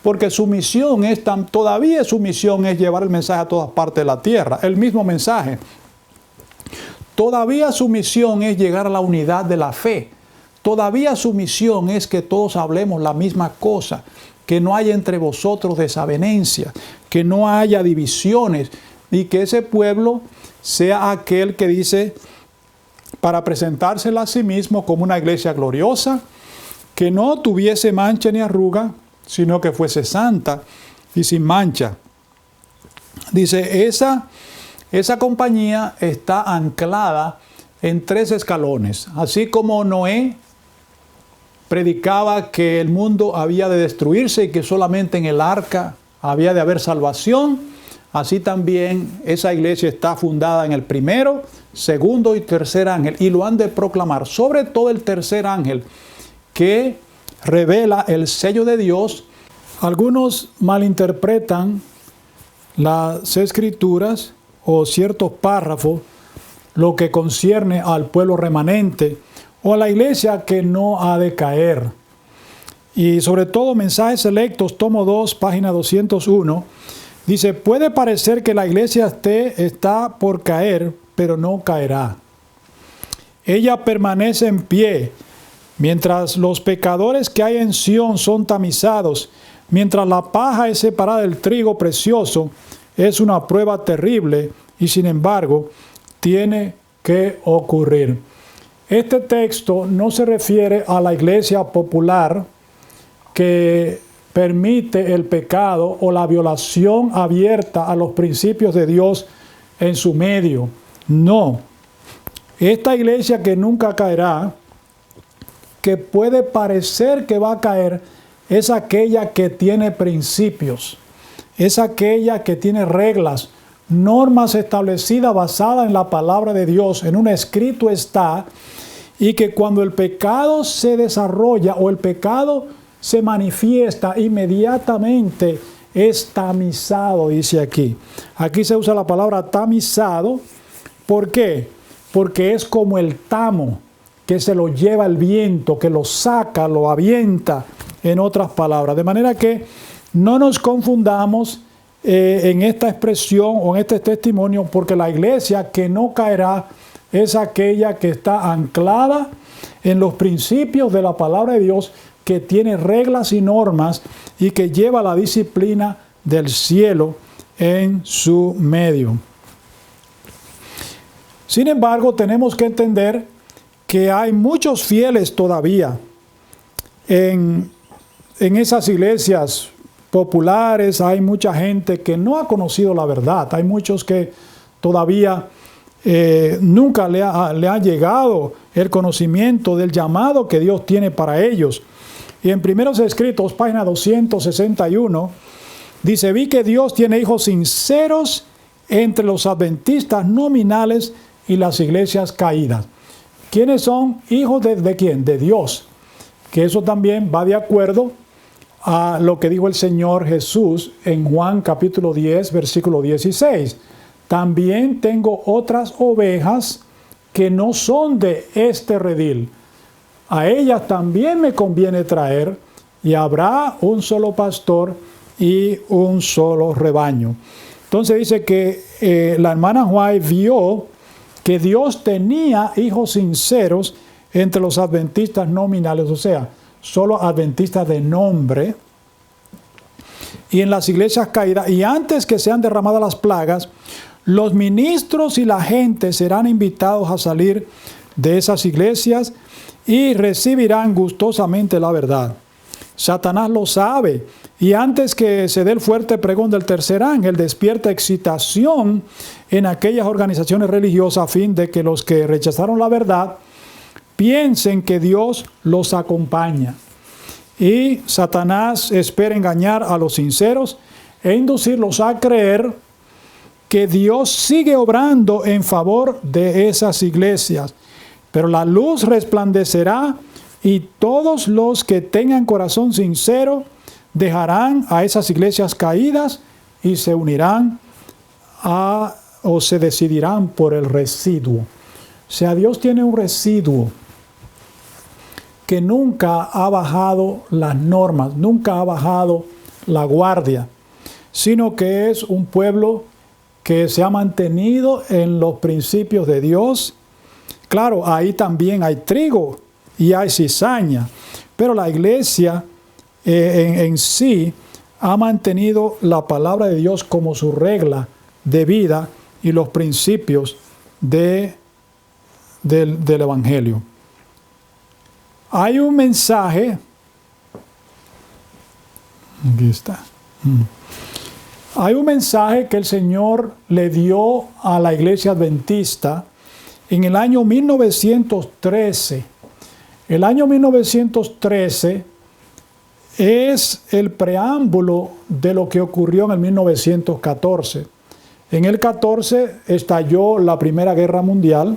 porque su misión todavía su misión es llevar el mensaje a todas partes de la tierra, el mismo mensaje. Todavía su misión es llegar a la unidad de la fe. Todavía su misión es que todos hablemos la misma cosa, que no haya entre vosotros desavenencias, que no haya divisiones, y que ese pueblo sea aquel que dice, para presentársela a sí mismo como una iglesia gloriosa, que no tuviese mancha ni arruga, sino que fuese santa y sin mancha. Dice, esa compañía está anclada en 3 escalones. Así como Noé predicaba que el mundo había de destruirse y que solamente en el arca había de haber salvación, así también esa iglesia está fundada en el primero, segundo y tercer ángel, y lo han de proclamar, sobre todo el tercer ángel, que revela el sello de Dios. Algunos malinterpretan las escrituras o ciertos párrafos, lo que concierne al pueblo remanente o a la iglesia que no ha de caer. Y sobre todo Mensajes Selectos, tomo 2, página 201, dice: puede parecer que la iglesia está por caer, pero no caerá. Ella permanece en pie, mientras los pecadores que hay en Sión son tamizados, mientras la paja es separada del trigo precioso. Es una prueba terrible y sin embargo tiene que ocurrir. Este texto no se refiere a la iglesia popular que permite el pecado o la violación abierta a los principios de Dios en su medio. No. Esta iglesia que nunca caerá, que puede parecer que va a caer, es aquella que tiene principios. Es aquella que tiene reglas, normas establecidas basadas en la palabra de Dios, en un escrito está, y que cuando el pecado se desarrolla o el pecado se manifiesta, inmediatamente es tamizado, dice aquí. Aquí se usa la palabra tamizado. ¿Por qué? Porque es como el tamo que se lo lleva el viento, que lo saca, lo avienta, en otras palabras. De manera que no nos confundamos en esta expresión o en este testimonio, porque la iglesia que no caerá es aquella que está anclada en los principios de la palabra de Dios, que tiene reglas y normas y que lleva la disciplina del cielo en su medio. Sin embargo, tenemos que entender que hay muchos fieles todavía en esas iglesias populares. Hay mucha gente que no ha conocido la verdad. Hay muchos que todavía nunca le ha llegado el conocimiento del llamado que Dios tiene para ellos. Y en Primeros Escritos, página 261, dice: vi que Dios tiene hijos sinceros entre los adventistas nominales y las iglesias caídas. ¿Quiénes son hijos de quién? De Dios. Que eso también va de acuerdo a lo que dijo el Señor Jesús en Juan capítulo 10, versículo 16. También tengo otras ovejas que no son de este redil. A ellas también me conviene traer, y habrá un solo pastor y un solo rebaño. Entonces dice que la hermana White vio que Dios tenía hijos sinceros entre los adventistas nominales, o sea, solo adventistas de nombre, y en las iglesias caídas, y antes que sean derramadas las plagas, los ministros y la gente serán invitados a salir de esas iglesias y recibirán gustosamente la verdad. Satanás lo sabe, y antes que se dé el fuerte pregón del tercer ángel, despierta excitación en aquellas organizaciones religiosas a fin de que los que rechazaron la verdad piensen que Dios los acompaña. Y Satanás espera engañar a los sinceros e inducirlos a creer que Dios sigue obrando en favor de esas iglesias. Pero la luz resplandecerá y todos los que tengan corazón sincero dejarán a esas iglesias caídas y se unirán o se decidirán por el residuo. O sea, Dios tiene un residuo que nunca ha bajado las normas, nunca ha bajado la guardia, sino que es un pueblo que se ha mantenido en los principios de Dios. Claro, ahí también hay trigo y hay cizaña, pero la iglesia en sí ha mantenido la palabra de Dios como su regla de vida y los principios del Evangelio. Hay un mensaje, aquí está. Hay un mensaje que el Señor le dio a la iglesia adventista en el año 1913. El año 1913 es el preámbulo de lo que ocurrió en el 1914. En el 14 estalló la Primera Guerra Mundial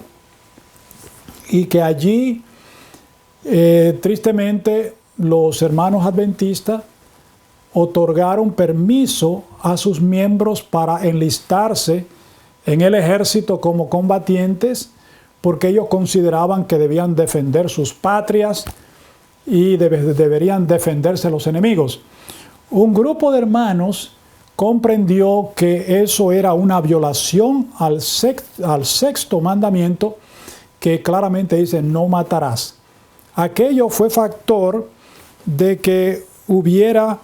y que allí, tristemente, los hermanos adventistas otorgaron permiso a sus miembros para enlistarse en el ejército como combatientes, porque ellos consideraban que debían defender sus patrias y deberían defenderse los enemigos. Un grupo de hermanos comprendió que eso era una violación al sexto mandamiento, que claramente dice: no matarás. Aquello fue factor de que hubiera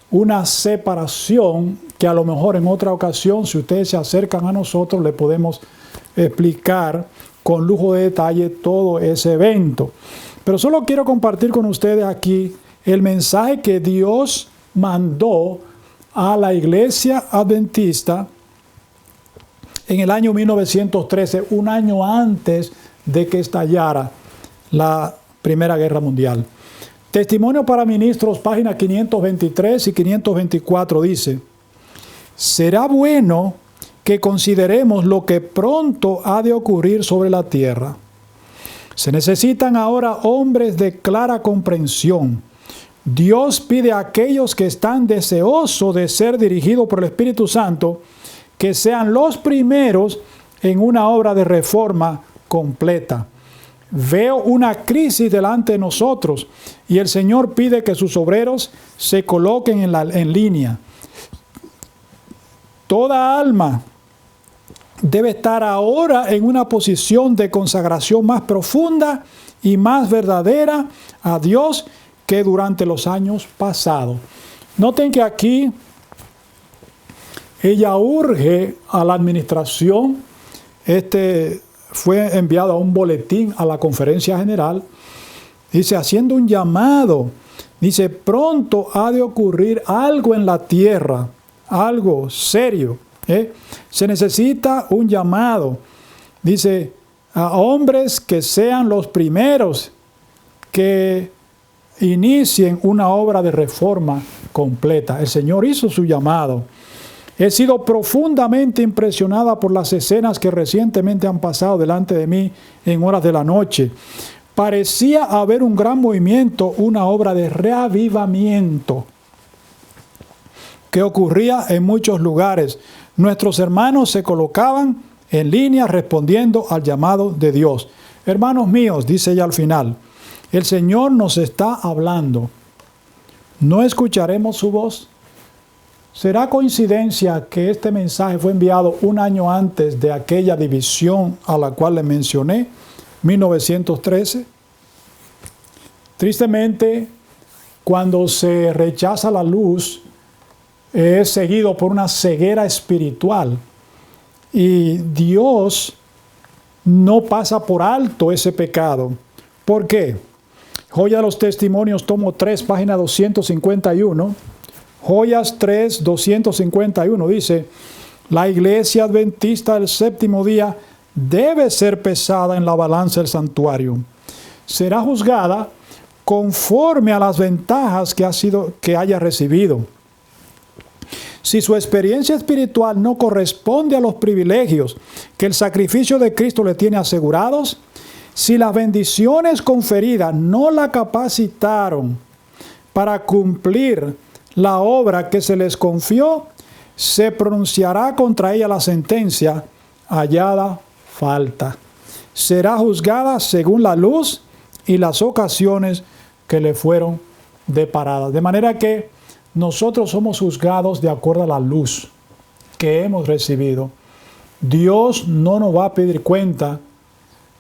una separación que a lo mejor en otra ocasión, si ustedes se acercan a nosotros, le podemos explicar con lujo de detalle todo ese evento. Pero solo quiero compartir con ustedes aquí el mensaje que Dios mandó a la iglesia adventista en el año 1913, un año antes de que estallara la Primera Guerra Mundial. Testimonio para Ministros, páginas 523 y 524 dice: será bueno que consideremos lo que pronto ha de ocurrir sobre la tierra. Se necesitan ahora hombres de clara comprensión. Dios pide a aquellos que están deseosos de ser dirigidos por el Espíritu Santo que sean los primeros en una obra de reforma completa. Veo una crisis delante de nosotros y el Señor pide que sus obreros se coloquen en línea. Toda alma debe estar ahora en una posición de consagración más profunda y más verdadera a Dios que durante los años pasados. Noten que aquí ella urge a la administración. Fue enviado a un boletín a la conferencia general, dice, haciendo un llamado, dice, pronto ha de ocurrir algo en la tierra, algo serio, se necesita un llamado, dice, a hombres que sean los primeros que inicien una obra de reforma completa. El Señor hizo su llamado He sido profundamente impresionada por las escenas que recientemente han pasado delante de mí en horas de la noche. Parecía haber un gran movimiento, una obra de reavivamiento que ocurría en muchos lugares. Nuestros hermanos se colocaban en línea respondiendo al llamado de Dios. Hermanos míos, dice ella al final, el Señor nos está hablando. ¿No escucharemos su voz? ¿Será coincidencia que este mensaje fue enviado un año antes de aquella división a la cual le mencioné, 1913? Tristemente, cuando se rechaza la luz, es seguido por una ceguera espiritual. Y Dios no pasa por alto ese pecado. ¿Por qué? Joya de los Testimonios, tomo 3, página 251. Joyas 3, 251 dice, la iglesia adventista del séptimo día debe ser pesada en la balanza del santuario. Será juzgada conforme a las ventajas que haya recibido. Si su experiencia espiritual no corresponde a los privilegios que el sacrificio de Cristo le tiene asegurados, si las bendiciones conferidas no la capacitaron para cumplir la obra que se les confió, se pronunciará contra ella la sentencia hallada falta. Será juzgada según la luz y las ocasiones que le fueron deparadas. De manera que nosotros somos juzgados de acuerdo a la luz que hemos recibido. Dios no nos va a pedir cuenta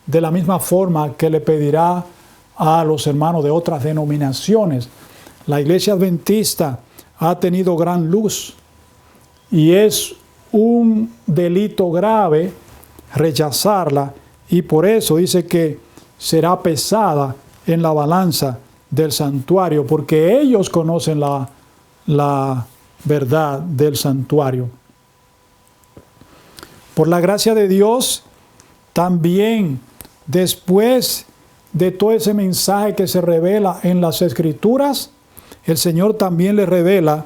de la misma forma que le pedirá a los hermanos de otras denominaciones. La iglesia adventista ha tenido gran luz y es un delito grave rechazarla, y por eso dice que será pesada en la balanza del santuario, porque ellos conocen la verdad del santuario. Por la gracia de Dios, también después de todo ese mensaje que se revela en las Escrituras, el Señor también le revela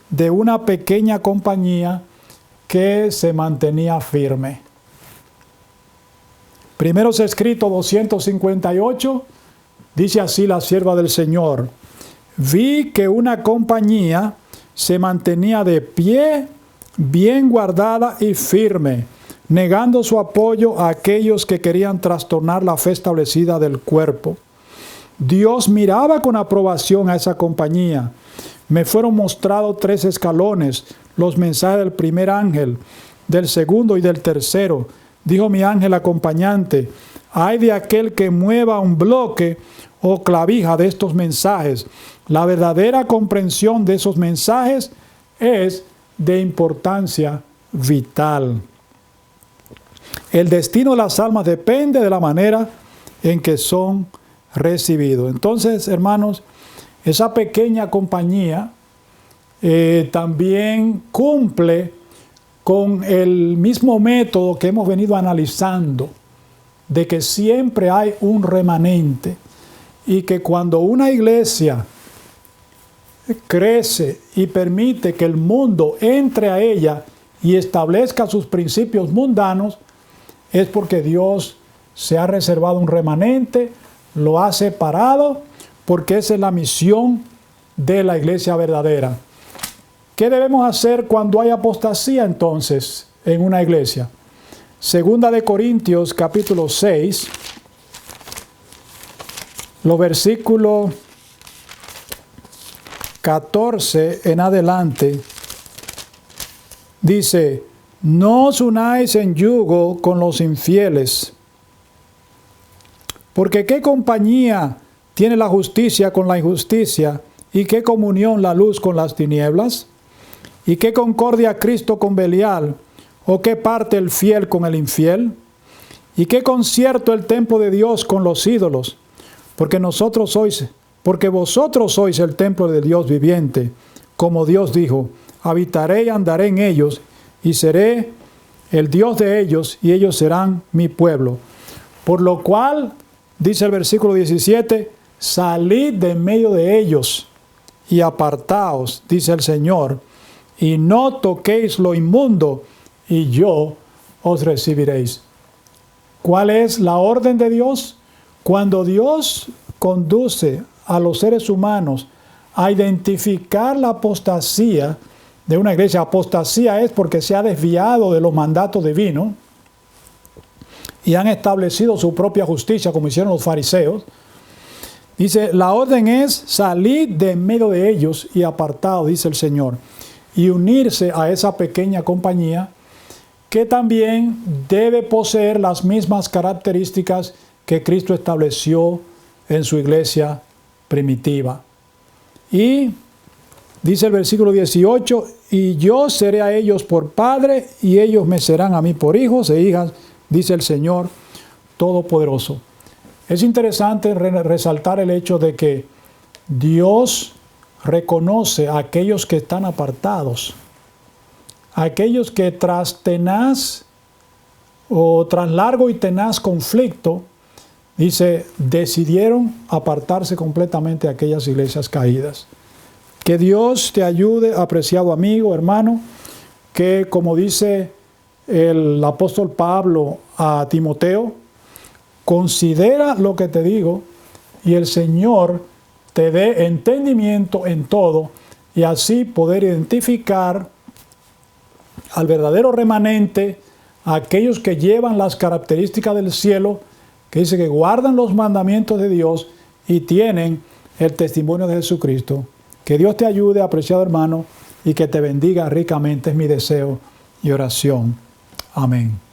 de una pequeña compañía que se mantenía firme. Primeros Escritos 258, dice así la sierva del Señor: vi que una compañía se mantenía de pie, bien guardada y firme, negando su apoyo a aquellos que querían trastornar la fe establecida del cuerpo. Dios miraba con aprobación a esa compañía. Me fueron mostrados 3 escalones, los mensajes del primer ángel, del segundo y del tercero. Dijo mi ángel acompañante: ay de aquel que mueva un bloque o clavija de estos mensajes. La verdadera comprensión de esos mensajes es de importancia vital. El destino de las almas depende de la manera en que son recibidos. Entonces, hermanos, esa pequeña compañía también cumple con el mismo método que hemos venido analizando, de que siempre hay un remanente, y que cuando una iglesia crece y permite que el mundo entre a ella y establezca sus principios mundanos, es porque Dios se ha reservado un remanente, lo ha separado, porque esa es la misión de la iglesia verdadera. ¿Qué debemos hacer cuando hay apostasía entonces en una iglesia? Segunda de Corintios capítulo 6, los versículos 14 en adelante, dice: no os unáis en yugo con los infieles, porque ¿qué compañía tiene la justicia con la injusticia? ¿Y qué comunión la luz con las tinieblas? ¿Y qué concordia Cristo con Belial? ¿O qué parte el fiel con el infiel? ¿Y qué concierto el templo de Dios con los ídolos? Porque vosotros sois el templo de Dios viviente, como Dios dijo: habitaré y andaré en ellos, y seré el Dios de ellos, y ellos serán mi pueblo. Por lo cual, dice el versículo 17, salid de en medio de ellos, y apartaos, dice el Señor, y no toquéis lo inmundo, y yo os recibiréis. ¿Cuál es la orden de Dios? Cuando Dios conduce a los seres humanos a identificar la apostasía de una iglesia, apostasía es porque se ha desviado de los mandatos divinos y han establecido su propia justicia, como hicieron los fariseos. Dice, la orden es salir de en medio de ellos y apartados, dice el Señor, y unirse a esa pequeña compañía que también debe poseer las mismas características que Cristo estableció en su iglesia primitiva. Y dice el versículo 18, y yo seré a ellos por padre, y ellos me serán a mí por hijos e hijas, dice el Señor Todopoderoso. Es interesante resaltar el hecho de que Dios reconoce a aquellos que están apartados, a aquellos que tras largo y tenaz conflicto, dice, decidieron apartarse completamente de aquellas iglesias caídas. Que Dios te ayude, apreciado amigo, hermano, que como dice el apóstol Pablo a Timoteo, considera lo que te digo y el Señor te dé entendimiento en todo y así poder identificar al verdadero remanente, a aquellos que llevan las características del cielo, que dice que guardan los mandamientos de Dios y tienen el testimonio de Jesucristo. Que Dios te ayude, apreciado hermano, y que te bendiga ricamente, es mi deseo y oración. Amén.